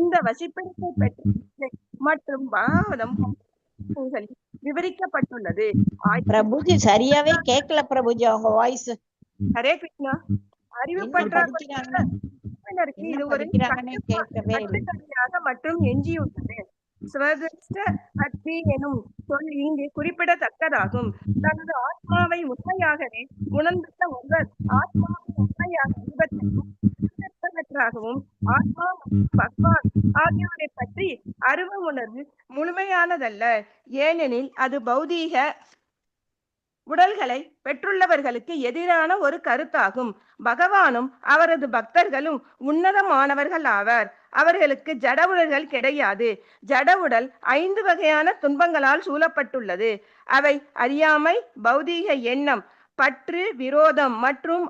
இந்த வசிப்பிடத்தை பற்றி மற்றும் பாகவதம் விவரிக்கப்பட்டுள்ளது. பிரபுஜி சரியாவே கேட்கல பிரபுஜி அவங்க வாய்ஸ். ஹரே கிருஷ்ணா. அறிவு பற்றாக்குறையாக இது ஒரு மற்றும் எஞ்சியுள்ளது. எனும் சொல் இங்கு குறிப்பிடத்தக்கதாகும். தனது ஆத்மாவை உண்மையாகவே உணர்ந்துள்ள ஒருவர் ஆத்மாவை உண்மையாகவும் ஆத்மா பகவான் ஆகியோரை பற்றி அருவ உணர்வு முழுமையானதல்ல. ஏனெனில் அது பௌதீக உடல்களை பெற்றுள்ளவர்களுக்கு எதிரான ஒரு கருத்தாகும். பகவானும் அவரது பக்தர்களும் உன்னதமானவர்கள் ஆவர். அவர்களுக்கு ஜட உடல்கள் கிடையாது. ஜட உடல் 5 வகையான துன்பங்களால் சூழப்பட்டுள்ளது. அவை அறியாமை, பௌதீக எண்ணம், பற்று, விரோதம் மற்றும்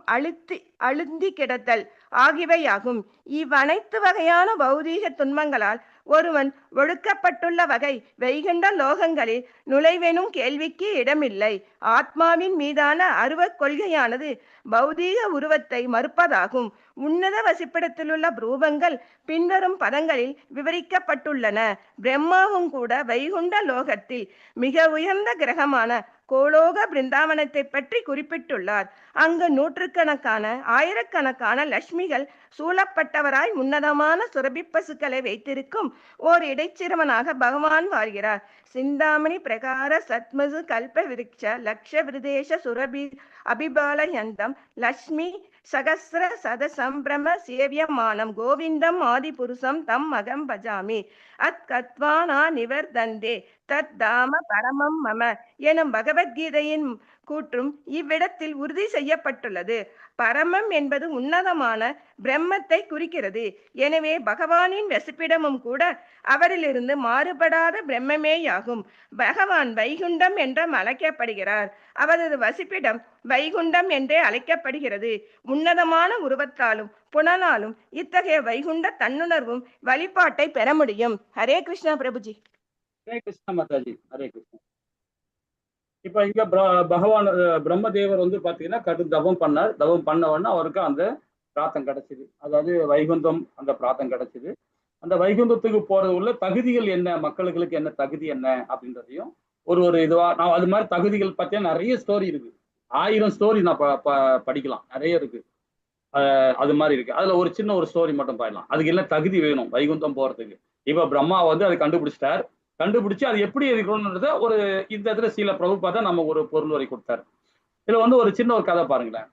அழுந்தி கிடத்தல் ஆகியவையாகும். இவ்வனைத்து வகையான பௌதீக துன்பங்களால் ஒருவன் ஒடுக்கப்பட்டுள்ள வகை வைகுண்ட லோகங்களில் நுழைவெனும் கேள்விக்கு இடமில்லை. ஆத்மாவின் மீதான அருவக் கொள்கையானது பௌதீக உருவத்தை மறுப்பதாகும். உன்னத வசிப்பிடத்திலுள்ள ரூபங்கள் பின்வரும் பதங்களில் விவரிக்கப்பட்டுள்ளன. பிரம்மாவும் கூட வைகுண்ட லோகத்தில் மிக உயர்ந்த கிரகமான கோலோக பிருந்தாவனத்தை பற்றி குறிப்பிட்டுள்ளார். அங்கு நூற்றுக்கணக்கான ஆயிரக்கணக்கான லட்சுமிகள் சூழப்பட்டவராய் உன்னதமான சுரபி பசுக்களை வைத்திருக்கும் ஓர் இடைச்சிறுவனாக பகவான் வாழ்கிறார். சிந்தாமணி பிரகார சத்மசு கல்ப விருட்ச லக்ஷ விருதேச சுரபி அபிபாலயந்தம் லக்ஷ்மி சகசிர சத சம்பிரம சேவியமானம் கோவிந்தம் ஆதி புருஷம் தம் மகம் பஜாமி அத் கத்வானா நிவர்தந்தே தத் தாம பரமம் மம எனும் பகவத்கீதையின் கூற்றும் இவ்விடத்தில் உறுதி செய்யப்பட்டுள்ளது. பரமம் என்பது உன்னதமான பிரம்மத்தை குறிக்கிறது. எனவே பகவானின் வசிப்பிடமும் கூட அவரிலிருந்து மாறுபடாத பிரம்மமேயாகும். பகவான் வைகுண்டம் என்றும் அழைக்கப்படுகிறார். அவரது வசிப்பிடம் வைகுண்டம் என்றே அழைக்கப்படுகிறது. உன்னதமான உருவத்தாலும் புலனாலும் இத்தகைய வைகுண்ட தன்னுணர்வும் வழிபாட்டை பெற முடியும். ஹரே கிருஷ்ணா பிரபுஜி. ஹரே கிருஷ்ணா மாதாஜி. ஹரே கிருஷ்ணா. இப்ப இங்க பகவான் பிரம்மதேவர் வந்து பாத்தீங்கன்னா கடும் தவம் பண்ணார். தவம் பண்ண உடனே அவருக்கு அந்த பிராத்தம் கிடைச்சது. அதாவது வைகுந்தம் அந்த பிராத்தம் கிடைச்சது. அந்த வைகுந்தத்துக்கு போறது உள்ள தகுதிகள் என்ன, மக்களுக்கு என்ன தகுதி என்ன அப்படின்றதையும் ஒரு இதுவா நான் அது மாதிரி தகுதிகள் பத்தியா நிறைய ஸ்டோரி இருக்கு. 1000 ஸ்டோரி நான் படிக்கலாம், நிறைய இருக்கு. அது மாதிரி இருக்கு. அதுல ஒரு சின்ன ஒரு ஸ்டோரி மட்டும் பாடலாம். அதுக்கு என்ன தகுதி வேணும் வைகுந்தம் போறதுக்கு. இப்ப பிரம்மா வந்து அதை கண்டுபிடிச்சிட்டார். கண்டுபிடிச்சு அது எப்படி இருக்கணும்ன்றத ஒரு இந்த இடத்துல சீல பிரபுபாதா நம்ம ஒரு பொருள் வரை கொடுத்தாரு. இதுல வந்து ஒரு சின்ன ஒரு கதை பாருங்களேன்.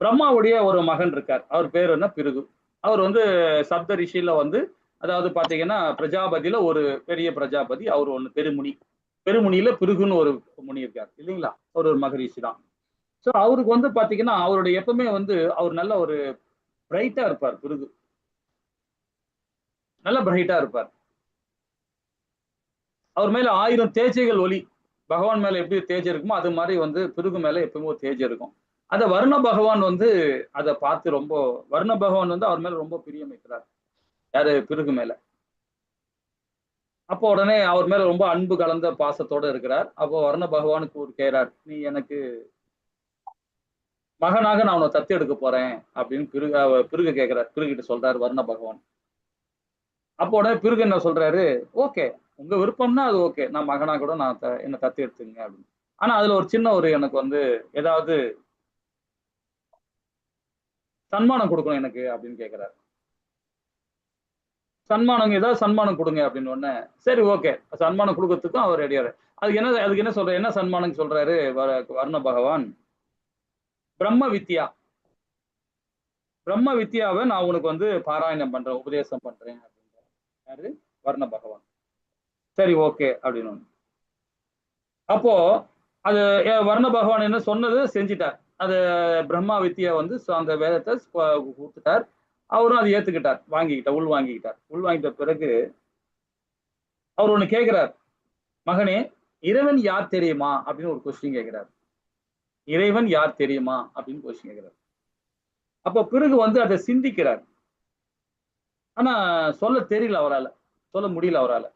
பிரம்மாவுடைய ஒரு மகன் இருக்கார். அவர் பேர் என்ன, பிருகு. அவர் வந்து சப்த ரிஷியில வந்து அதாவது பாத்தீங்கன்னா பிரஜாபதியில ஒரு பெரிய பிரஜாபதி. அவர் ஒண்ணு பெருமுனியில பிருகுன்னு ஒரு முனி இருக்கார் இல்லைங்களா. அவர் ஒரு மகரிஷி தான். ஸோ அவருக்கு வந்து பாத்தீங்கன்னா அவருடைய எப்பவுமே வந்து அவர் நல்ல ஒரு பிரைட்டா இருப்பார். பிருகு நல்ல பிரைட்டா இருப்பார். அவர் மேல 1000 தேஜைகள் ஒளி. பகவான் மேல எப்படி தேஜை இருக்குமோ அது மாதிரி வந்து பிருகு மேல எப்பவுமே ஒரு தேஜை இருக்கும். அத வர்ண பகவான் வந்து அதை பார்த்து ரொம்ப வர்ண பகவான் வந்து அவர் மேல ரொம்ப பிரியம் வைக்கிறார். யாரு, பிருகு மேல. அப்போ உடனே அவர் மேல ரொம்ப அன்பு கலந்த பாசத்தோட இருக்கிறார். அப்போ வர்ண பகவானுக்கு ஒரு கேறார், நீ எனக்கு மகனாக நான் உன்னை தத்து எடுக்க போறேன் அப்படின்னு பிருகு கேட்கிறார். பிருகிட்ட சொல்றாரு வர்ண பகவான். அப்போ உடனே பிருகு என்ன சொல்றாரு, ஓகே உங்க விருப்பம்னா அது ஓகே, நான் மகனா கூட நான் என்ன தத்து எடுத்துங்க அப்படின்னு. ஆனா அதுல ஒரு சின்ன ஒரு எனக்கு வந்து ஏதாவது சன்மானம் கொடுக்கணும் எனக்கு அப்படின்னு கேட்கிறாரு. சன்மானம் ஏதாவது சன்மானம் கொடுங்க அப்படின்னு உடனே சரி ஓகே சன்மானம் கொடுக்கறதுக்கும் அவர் ரெடியாரு. அதுக்கு என்ன சொல்ற, என்ன சன்மானம் சொல்றாரு வர்ண பகவான், பிரம்ம வித்யாவை நான் உனக்கு வந்து பாராயணம் பண்றேன், உபதேசம் பண்றேன் அப்படின்ற யாரு, வர்ண பகவான். சரி ஓகே அப்படின்னு. அப்போ அது வர்ண பகவான் என்ன சொன்னது செஞ்சிட்டார். அது பிரம்மா வித்யா வந்து அந்த வேதத்தை கொடுத்துட்டார். அவரும் அதை ஏத்துக்கிட்டார், உள்வாங்கிட்ட பிறகு அவர் ஒண்ணு கேட்கிறார், மகனே இறைவன் யார் தெரியுமா அப்படின்னு ஒரு கொஸ்டின் கேட்கிறார். இறைவன் யார் தெரியுமா அப்படின்னு கொஸ்டின் கேட்கிறார். அப்ப பிறகு வந்து அதை சிந்திக்கிறார். ஆனா சொல்ல தெரியல அவரால், சொல்ல முடியல அவரால்.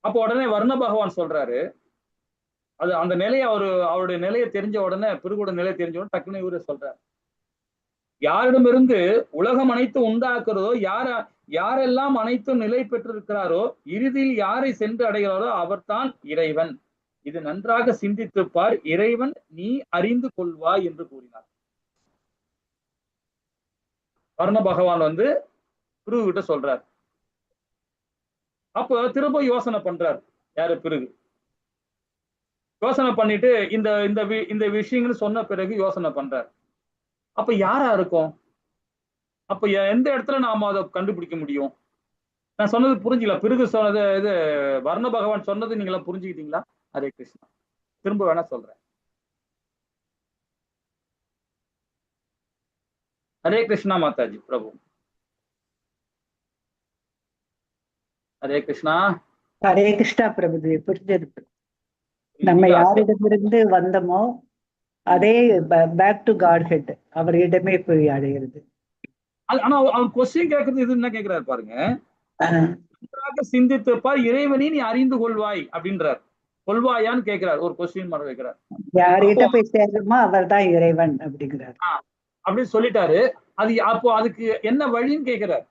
அப்போ உடனே வர்ண பகவான் சொல்றாரு, அது அந்த நிலையை அவருடைய நிலையை தெரிஞ்ச உடனே, பிறகுட நிலையை தெரிஞ்ச உடனே டக்குன்னு இவரு சொல்றார், யாரிடமிருந்து உலகம் அனைத்து உண்டாக்குறதோ, யாரெல்லாம் அனைத்தும் நிலை பெற்றிருக்கிறாரோ, இறுதியில் யாரை சென்று அடைகிறாரோ அவர்தான் இறைவன். இது நன்றாக சிந்தித்துப்பார், இறைவன் நீ அறிந்து கொள்வாய் என்று கூறினார். வர்ண பகவான் வந்து பிருகு கிட்ட சொல்றார். அப்போ திரும்ப யோசனை பண்றார் யாரு, பிருகு. யோசனை பண்ணிட்டு இந்த விஷயங்கள் சொன்ன பிறகு யோசனை பண்றார். அப்ப யாரா இருக்கும், அப்ப எந்த இடத்துல நாம அதை கண்டுபிடிக்க முடியும்? நான் சொன்னது புரிஞ்சுக்கல, பிறகு சொன்னது இது வர்ண பகவான் சொன்னது நீங்க எல்லாம் புரிஞ்சுக்கிட்டீங்களா? ஹரே கிருஷ்ணா. திரும்ப வேணா சொல்றேன். ஹரே கிருஷ்ணா மாதாஜி பிரபு. ஹரே கிருஷ்ணா. ஹரே கிருஷ்ணா பிரபுஜி. புரிஞ்சது. நம்ம யாரிடமிருந்து வந்தோமோ அதே பேக் டு காட் ஹெட் அவரிடமே போய் அடைகிறது. ஆனா அவர் கொஸ்டின் கேட்கறது இது என்ன கேட்கிறாரு பாருங்க, நன்றாக சிந்தித்துப்பார், இறைவனை நீ அறிந்து கொள்வாய் அப்படின்றார். கொள்வாயான்னு கேட்கிறார், ஒரு கொஸ்டின் மாதிரி வைக்கிறார். யார்கிட்ட போய் சேர்றோமோ அவர் தான் இறைவன் அப்படிங்கிறார். அப்படின்னு சொல்லிட்டாரு. அது அப்போ அதுக்கு என்ன வழின்னு கேட்கிறார்.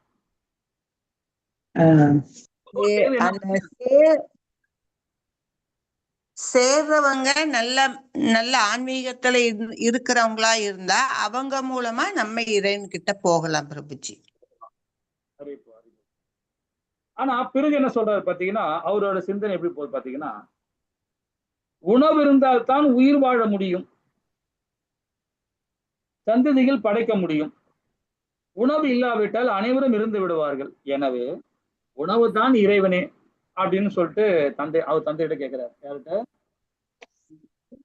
சேர்றவங்க நல்ல நல்ல ஆன்மீகத்துல இருக்கிறவங்களா இருந்தா அவங்க மூலமா நம்ம இறைவன் கிட்ட போகலாம் பிரபுஜி. அறிவிப்பு. ஆனா பிறகு என்ன சொல்றாரு பாத்தீங்கன்னா, அவரோட சிந்தனை எப்படி போகுது பாத்தீங்கன்னா, உணவு இருந்தால்தான் உயிர் வாழ முடியும், சந்ததிகள் படைக்க முடியும். உணவு இல்லாவிட்டால் அனைவரும் இருந்து விடுவார்கள். எனவே உணவு தான் இறைவனே அப்படின்னு சொல்லிட்டு அவர் தந்தையிட்ட கேட்கிறார். யார்கிட்ட?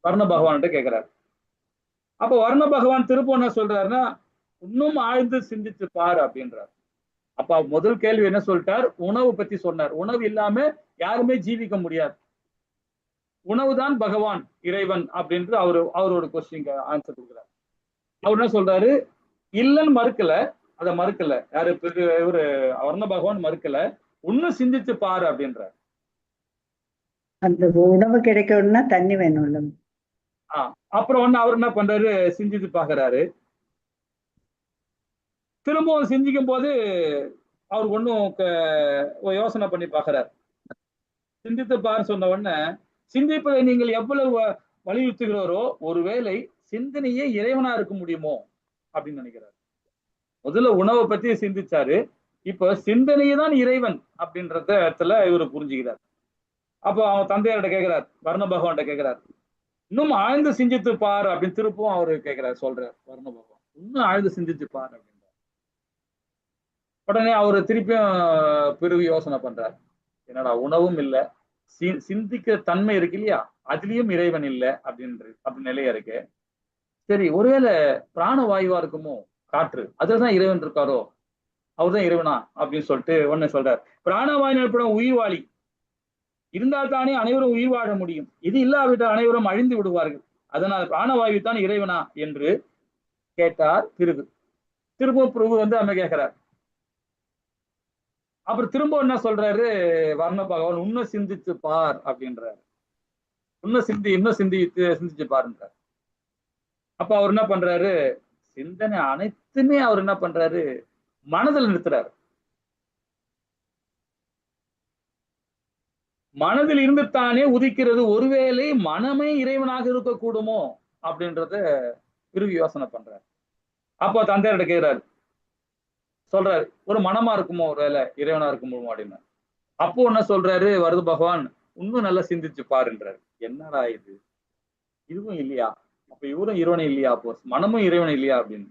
வர்ண பகவான்கிட்ட கேட்கிறார். அப்ப வர்ண பகவான் திரும்ப என்ன சொல்றாருன்னா, இன்னும் ஆழ்ந்து சிந்திச்சு பாரு அப்படின்றார். அப்ப முதல் கேள்வி என்ன சொல்லிட்டார்? உணவு பத்தி சொன்னார். உணவு இல்லாம யாருமே ஜீவிக்க முடியாது. உணவுதான் பகவான் இறைவன் அப்படின்ட்டு அவரோட கொஸ்டின் ஆன்சர் கொடுக்குறாரு. அவர் என்ன சொல்றாரு? இல்லன்னு மறுக்கல, அதை மறுக்கல. யாரு? இவரு வர்ண பகவான் மறுக்கல, இன்னும் சிந்திச்சு பாரு அப்படின்றார். அந்த உணவு கிடைக்கணும்னா தண்ணி வேணும்ல. அப்புறம் அவர் என்ன பண்றாரு? சிந்திச்சு பாக்குறாரு. திரும்பவும் சிந்திக்கும் போது அவருக்கு ஒன்னும் யோசனை பண்ணி பாக்குறாரு. சிந்தித்து பாரு சொன்ன உடனே, சிந்திப்பதை நீங்கள் எவ்வளவு வலியுறுத்துகிறோரோ ஒருவேளை சிந்தனையே இறைவனா இருக்க முடியுமோ அப்படின்னு நினைக்கிறார். முதல்ல உணவை பத்தி சிந்திச்சாரு, இப்ப சிந்தனையே தான் இறைவன் அப்படின்றத இடத்துல இவரு புரிஞ்சுக்கிறார். அப்போ அவன் தந்தையார்கிட்ட கேட்கிறார், வர்ண பகவான்கிட்ட கேட்கிறார், இன்னும் ஆழ்ந்து சிந்தித்து பாரு அப்படின்னு திருப்பவும் அவரு கேட்கிறார், சொல்றார் வர்ண பகவான், இன்னும் ஆழ்ந்து சிந்தித்து பாரு அப்படின்றார். உடனே அவரு திருப்பியும் பிறகு யோசனை பண்றார், என்னடா உணவும் இல்லை, சிந்திக்கிற தன்மை இருக்கு இல்லையா, அதுலயும் இறைவன் இல்லை அப்படி நிலையா இருக்கு. சரி, ஒருவேளை பிராணவாயுவா இருக்குமோ, காற்று, அதுலதான் இறைவன் இருக்காரோ, அவர்தான் இறைவனா அப்படின்னு சொல்லிட்டு ஒன்னு சொல்றார். பிராணவாயு ஏற்படும் உயிர்வாளி இருந்தால் தானே அனைவரும் உயிர் வாழ முடியும், இது இல்லாவிட்டால் அனைவரும் அழிந்து விடுவார்கள், அதனால் பிராணவாயு தான் இறைவனா என்று கேட்டார் பிருகு. திரும்ப பிரபு அங்க கேட்கிறார். அப்புறம் திரும்ப என்ன சொல்றாரு வர்ண பகவான், இன்னும் சிந்திச்சு பார் அப்படின்றாரு. இன்னும் சிந்திச்சு பாருன்றார். அப்ப அவர் என்ன பண்றாரு? சிந்தனை அனைத்துமே அவர் என்ன பண்றாரு? மனதில் நிறுத்துறாரு. மனதில் இருந்து தானே உதிக்கிறது, ஒருவேளை மனமே இறைவனாக இருக்கக்கூடுமோ அப்படின்றத பிறகு யோசனை பண்றாரு. அப்போ தந்தையார்கிட்ட கேட்கிறாரு, சொல்றாரு, ஒரு மனமா இருக்குமோ ஒருவேளை இறைவனா இருக்குமோ அப்படின்னு. அப்போ என்ன சொல்றாரு வருது பகவான், இன்னும் நல்லா சிந்திச்சு பாருன்றாரு. என்னடா இது, இதுவும் இல்லையா, அப்ப இவரும் இறைவன் இல்லையா, அப்போ மனமும் இறைவன் இல்லையா அப்படின்னு.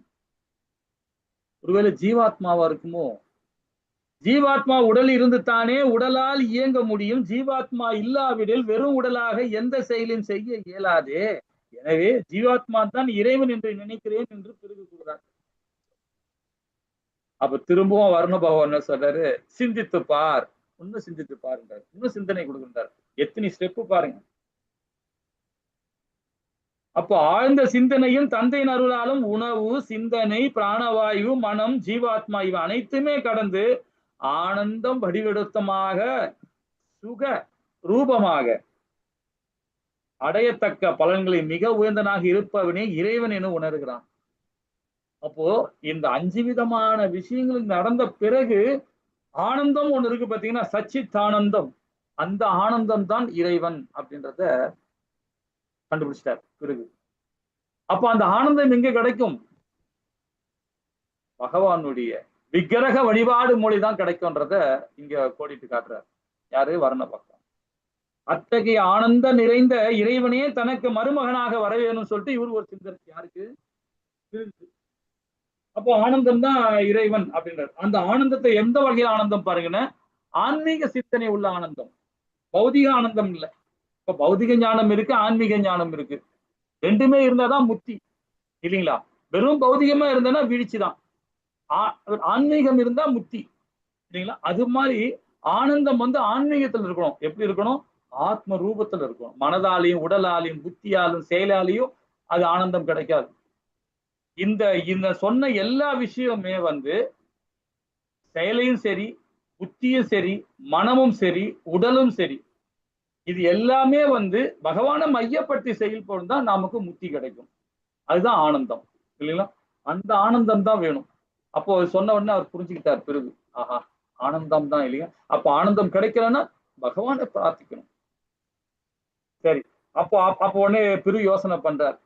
ஒருவேளை ஜீவாத்மாவா இருக்குமோ, ஜீவாத்மா உடல் இருந்து தானே உடலால் இயங்க முடியும், ஜீவாத்மா இல்லாவிடில் வெறும் உடலாக எந்த செயலையும் செய்ய இயலாதே, எனவே ஜீவாத்மா தான் இறைவன் என்று நினைக்கிறேன் என்று பிறகு கூறுகிறார். அப்ப திரும்பவும் வர்ண பகவான் என்ன சொல்றாரு? சிந்தித்து பார், இன்னும் சிந்தித்து பாருன்றார். இன்னும் சிந்தனை கொடுக்கின்றார். எத்தனை ஸ்டெப்பு பாருங்க. அப்போ ஆழ்ந்த சிந்தனையும் தந்தையின் அருளாலும் உணவு, சிந்தனை, பிராணவாயு, மனம், ஜீவாத்மா இவை அனைத்துமே கடந்து ஆனந்தம் வடிவெடுத்தமாக சுக ரூபமாக அடையத்தக்க பலன்களை மிக உயர்ந்தனாக இருப்பவனே இறைவன் என உணர்கிறான். அப்போ இந்த 5 விதமான விஷயங்கள் நடந்த பிறகு ஆனந்தம் ஒண்ணு இருக்கு பாத்தீங்கன்னா, சச்சித் ஆனந்தம், அந்த ஆனந்தம் தான் இறைவன் அப்படின்றத கண்டுபிடிச்சிட்டார் பிறகு. அப்ப அந்த ஆனந்தம் எங்க கிடைக்கும்? பகவானுடைய விக்கிரக வழிபாடு மொழிதான் கிடைக்கும்ன்றத இங்க கோடிட்டு காட்டுறார். யாரு? வர்ண பகவான். அத்தகைய ஆனந்த நிறைந்த இறைவனே தனக்கு மருமகனாக வர வேணும்னு சொல்லிட்டு இவர் ஒரு சிந்தனை. யாருக்கு? அப்போ ஆனந்தம் தான் இறைவன் அப்படின்றார். அந்த ஆனந்தத்தை எந்த வகையில் ஆனந்தம் பாருங்கன்னா, ஆன்மீக சிந்தனை உள்ள ஆனந்தம், பௌதிக ஆனந்தம் இல்லை. இப்ப பௌதிக ஞானம் இருக்கு, ஆன்மீக ஞானம் இருக்கு, ரெண்டுமே இருந்தாதான் முக்தி இல்லைங்களா? வெறும் பௌதிகமா இருந்தனா வீழ்ச்சிதான், ஆன்மீகம் இருந்தா முக்தி இல்லைங்களா? அது மாதிரி ஆனந்தம் ஆன்மீகத்துல இருக்கணும். எப்படி இருக்கணும்? ஆத்ம ரூபத்துல இருக்கணும். மனதாலையும் உடலாலையும் புத்தியாலும் செயலாலையும் அது ஆனந்தம் கிடைக்காது. இந்த சொன்ன எல்லா விஷயமே செயலையும் சரி, புத்தியும் சரி, மனமும் சரி, உடலும் சரி, இது எல்லாமே பகவானை மையப்படுத்தி செயல்படும் தான் நமக்கு முக்தி கிடைக்கும். அதுதான் ஆனந்தம் இல்லைங்களா? அந்த ஆனந்தம் தான் வேணும். அப்போ சொன்ன உடனே அவர் புரிஞ்சுக்கிட்டார் பிறகு, ஆஹா ஆனந்தம் தான் இல்லையா? அப்ப ஆனந்தம் கிடைக்கலன்னா பகவானை பிரார்த்திக்கணும். சரி, அப்போ உடனே பிரு யோசனை பண்றார்,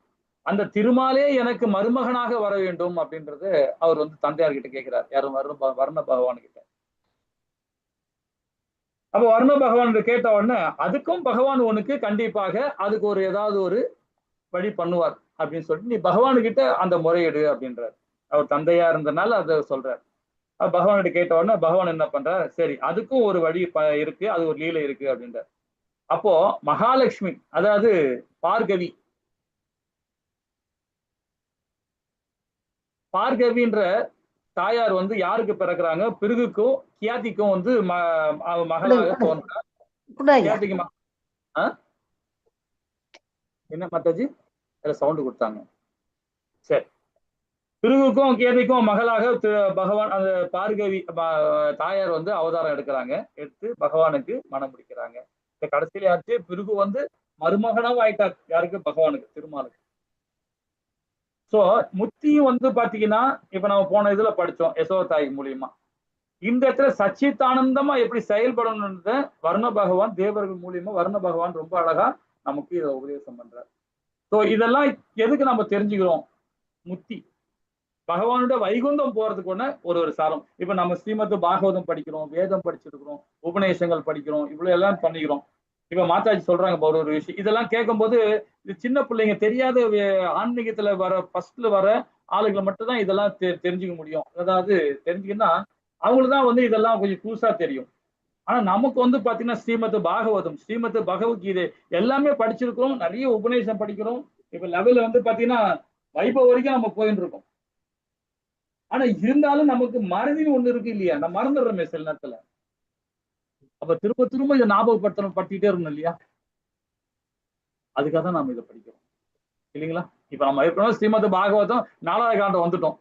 அந்த திருமாலே எனக்கு மருமகனாக வர வேண்டும் அப்படின்றது அவர் வந்து தந்தையார் கிட்ட கேட்கிறார். யாரும் வர்ண பகவான் கிட்ட. அப்ப வர்ண பகவான் கேட்ட உடனே அதுக்கும் பகவான் உனக்கு கண்டிப்பாக அதுக்கு ஒரு ஏதாவது ஒரு வழி பண்ணுவார் அப்படின்னு சொல்லிட்டு நீ பகவானுகிட்ட அந்த முறையிடு அப்படின்றார். அவர் தந்தையா இருந்தனால அதை சொல்றார். பகவான் கிட்ட கேட்ட உடனே பகவான் என்ன பண்றார், சரி அதுக்கும் ஒரு வழி இருக்கு, அது ஒரு லீலை இருக்கு அப்படின்றார். அப்போ மகாலட்சுமி, அதாவது பார்கவின்ற தாயார் வந்து யாருக்கு பிறக்கிறாங்க, பிருகுக்கும் கியாதிக்கும் வந்து மகளாக தோன்றார். கியாதிக்கு என்ன மாதாஜி சவுண்ட் கொடுத்தாங்க. சரி, பிருகுக்கும் கேதிக்கும் மகளாக பகவான் அந்த பார்கவி தாயார் வந்து அவதாரம் எடுக்கிறாங்க. எடுத்து பகவானுக்கு மனம் முடிக்கிறாங்க. இந்த கடைசியில ஆச்சு பிருகு வந்து மருமகனாவும் ஆயிட்டார். யாருக்கு? பகவானுக்கு, திருமாலுக்கு. சோ முத்தியும் வந்து பாத்தீங்கன்னா இப்ப நம்ம போன இதுல படிச்சோம் யசோதாய் மூலியமா. இந்த இடத்துல சச்சித்தானந்தமா எப்படி செயல்படணும்ன்றத வர்ண பகவான் தேவர்கள் மூலியமா வர்ண பகவான் ரொம்ப அழகா நமக்கு இதை உபதேசம் பண்றார். சோ இதெல்லாம் எதுக்கு நம்ம தெரிஞ்சுக்கிறோம்? முத்தி பகவானோட வைகுந்தம் போறதுக்கு ஒரு சாரம். இப்ப நம்ம ஸ்ரீமத் பாகவதம் படிக்கிறோம், வேதம் படிச்சிருக்கிறோம், உபநேசங்கள் படிக்கிறோம், இவ்வளவு எல்லாம் பண்ணிக்கிறோம். இப்ப மாதாஜி சொல்றாங்க ஒரு விஷயம், இதெல்லாம் கேட்கும் போது இது சின்ன பிள்ளைங்க தெரியாத ஆன்மீகத்துல வர ஃபர்ஸ்ட்ல வர ஆளுகளை மட்டும் தான் இதெல்லாம் தெரிஞ்சுக்க முடியும். அதாவது தெரிஞ்சுக்கின்னா அவங்களுக்கு தான் வந்து இதெல்லாம் கொஞ்சம் புதுசா தெரியும். ஆனா நமக்கு வந்து பாத்தீங்கன்னா ஸ்ரீமத் பாகவதம், ஸ்ரீமத் பகவத்கீதை எல்லாமே படிச்சிருக்கிறோம், நிறைய உபநேசம் படிக்கிறோம். இப்ப லெவல்ல வந்து பாத்தீங்கன்னா வைபவ வரைக்கும் நம்ம போயிட்டு இருக்கோம். ஆனா இருந்தாலும் நமக்கு மறதின்னு ஒண்ணு இருக்கு இல்லையா? நம்ம மறந்துடுறோமே சில நேரத்துல. அப்ப திரும்ப திரும்ப இதை ஞாபகப்படுத்தணும், பட்டிட்டே இருக்கணும் இல்லையா? அதுக்காக தான் நாம இதை படிக்கிறோம் இல்லைங்களா? இப்ப நம்ம ஏற்கனவே ஸ்ரீமத் பாகவதம் 4வது காண்டம் வந்துட்டோம்.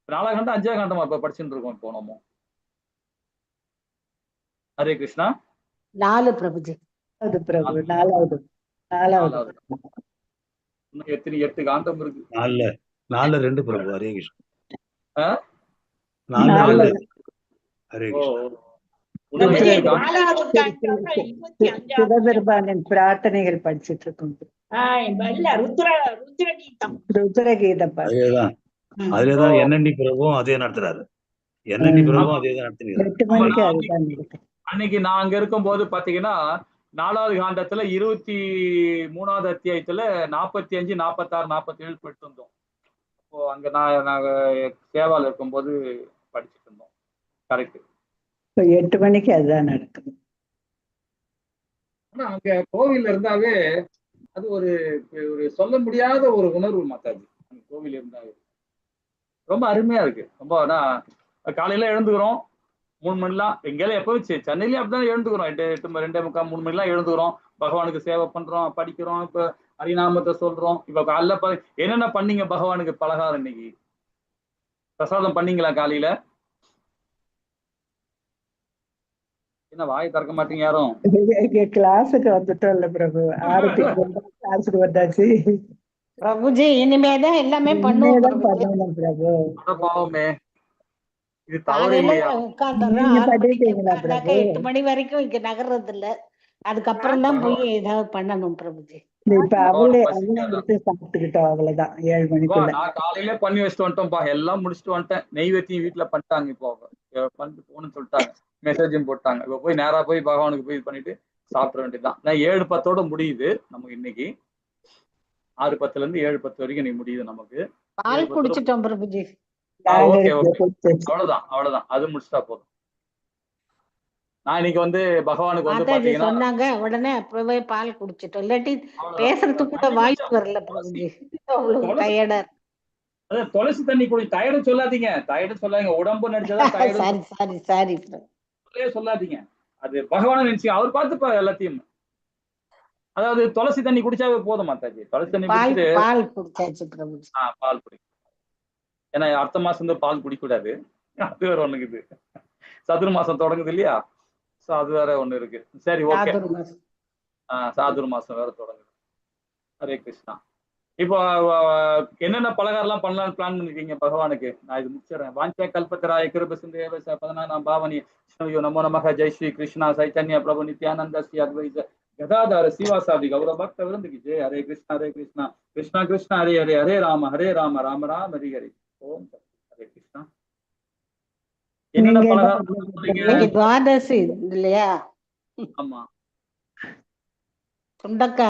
4வது காண்டம் 5வது காண்டமா இப்ப படிச்சுட்டு இருக்கோம். இப்போ நம்ம ஹரே கிருஷ்ணா 4 பிரபுஜி. பிரபு 4வது இன்னும் எத்தனை 8 காண்டம் இருக்கு. 4 2 பிரபு. ஹரே கிருஷ்ணா. 4 ஹரே கிருஷ்ணா. சிவபெருமானின் பிரார்த்தனைகள் படிச்சுட்டு இருக்கோம். ருத்ரகீதம். அதுலதான் என்னென்னி பிரபுவும் அதே நடத்துறாரு. என்னென்னி பிரபுவும் அதே தான் நடத்துறாரு. 8 மணிக்கு அதுதான் நடக்கும். அன்னைக்கு நான் அங்க இருக்கும் போது பாத்தீங்கன்னா 4வது காண்டத்துல 23வது அத்தியாயத்துல 45, 46, 47 போயிட்டு இருந்தோம். இப்போ அங்க நாங்க சேவால இருக்கும்போது படிச்சுட்டு இருந்தோம். கரெக்ட். 8 மணிக்கு அதுதான் நடக்கும். ஆனா அங்க கோவில் இருந்தாவே அது ஒரு சொல்ல முடியாத ஒரு உணர்வு மாதாஜி. அந்த கோவில் இருந்தாவே ரொம்ப அருமையா இருக்கு. ரொம்ப காலையில எழுந்துக்கிறோம் 3 மணிலாம். எங்கேயாலும் எப்போ சென்னையிலேயே அப்படிதான் எழுந்துக்கிறோம். 8, 2:45, 3 மணிலாம் எழுந்துக்கிறோம். பகவானுக்கு சேவை பண்றோம், படிக்கிறோம், இப்ப ஹரிநாமத்தை சொல்றோம். இப்ப காலைல என்னென்ன பண்ணீங்க பகவானுக்கு பலகாரம்? இன்னைக்கு பிரசாதம் பண்ணீங்களா காலையில? என்ன வாய் திறக்க மாட்டீங்க யாரும்? கிளாஸுக்கு வந்துட்டோம்ல பிரபு. 6 கிளாஸுக்கு வந்தாச்சு பிரபுஜி. இனிமேதான் எல்லாமே பண்ணணும் பிரபு. பாவமே, இது காலையில உட்கார்ந்துடுறோம். 8 மணி வரைக்கும் இங்க நகர்றது இல்ல. அதுக்கப்புறம் தான் போய் ஏதாவது பண்ணணும் பிரபுஜி. இப்ப அவளே சாப்பிட்டுக்கிட்டோம், அவ்வளவுதான். 7 மணிக்குள்ள நான் காலையில பண்ணி வச்சுட்டு வந்துட்டோம்ப்பா. எல்லாம் முடிச்சுட்டு வந்துட்டேன். நெய்வேத்தியும் வீட்டுல பண்ணிட்டாங்க. இப்போ பண்ணிட்டு போகணும்னு சொல்லிட்டாங்க, மெசேஜும் போட்டாங்க. இப்ப போய் நேரா போய் பகவானுக்கு போய் பண்ணிட்டு சாப்பிட வேண்டியதுதான். நான் 7:10 முடியுது நமக்கு இன்னைக்கு. 6:10 இருந்து 7:10 வரைக்கும் இன்னைக்கு முடியுது நமக்கு. பால் குடிச்சிட்டோம் பிரபுஜி. ஓகே அவ்வளவுதான். அது முடிச்சுட்டா போதும். நான் இன்னைக்கு வந்து பகவானுக்கு வந்து பாத்தீங்கன்னா சொன்னாங்க, உடனே அப்பவே பால் குடிச்சிட்டோம். இல்லாட்டி பேசுறதுக்கு கூட வாய்ஸ் வரல பிரபுஜி. அவ்வளவு டயர்டா. அதான் துளசி தண்ணி குடி. டயர்டு சொல்லாதீங்க. உடம்பு நடிச்சதா சாரி சொல்லாதீங்க. அது பகவான நினைச்சு அவர் பார்த்துப்பா எல்லாத்தையும். அதாவது துளசி தண்ணி குடிச்சாவே போதும் மாதாஜி. துளசி தண்ணி குடிச்சிட்டு பால் குடிச்சாச்சு பிரபுஜி. பால் குடி. ஏன்னா அடுத்த மாசம் வந்து பால் குடிக்கூடாது. அது வேற ஒண்ணு இருக்குது. சதுர் மாசம் தொடங்குது இல்லையா? சோ அது வேற ஒண்ணு இருக்கு. சரி, ஓகே. சாதுர் மாசம் வேற தொடங்குது. ஹரே கிருஷ்ணா. இப்போ என்னென்ன பலகாரம்லாம் பண்ணலாம்னு பிளான் பண்ணிருக்கீங்க பகவானுக்கு? நான் இது முடிச்சிடறேன். வாஞ்ச கல்பத்தராய கிருபசிந்தேவ 14 பாவனி நமோ நமக. ஜெய் ஸ்ரீ கிருஷ்ணா சைத்தன்ய பிரபு நித்யானந்த ஸ்ரீ அத்வைத கதாதார சீவாசாதி கௌர பக்த விருந்துக்கு ஜெய. ஹரே கிருஷ்ணா கிருஷ்ணா கிருஷ்ணா ஹரே ஹரே, ஹரே ராம ராம ராம ஹரி ஹரி. ஓம் சக்தி. ஹரே கிருஷ்ணா. என்னென்ன நீங்க பலகாரம் என்ன சொன்னீங்க? இன்னைக்கு துவாதசி இல்லையா? ஆமா. சுண்டக்காய்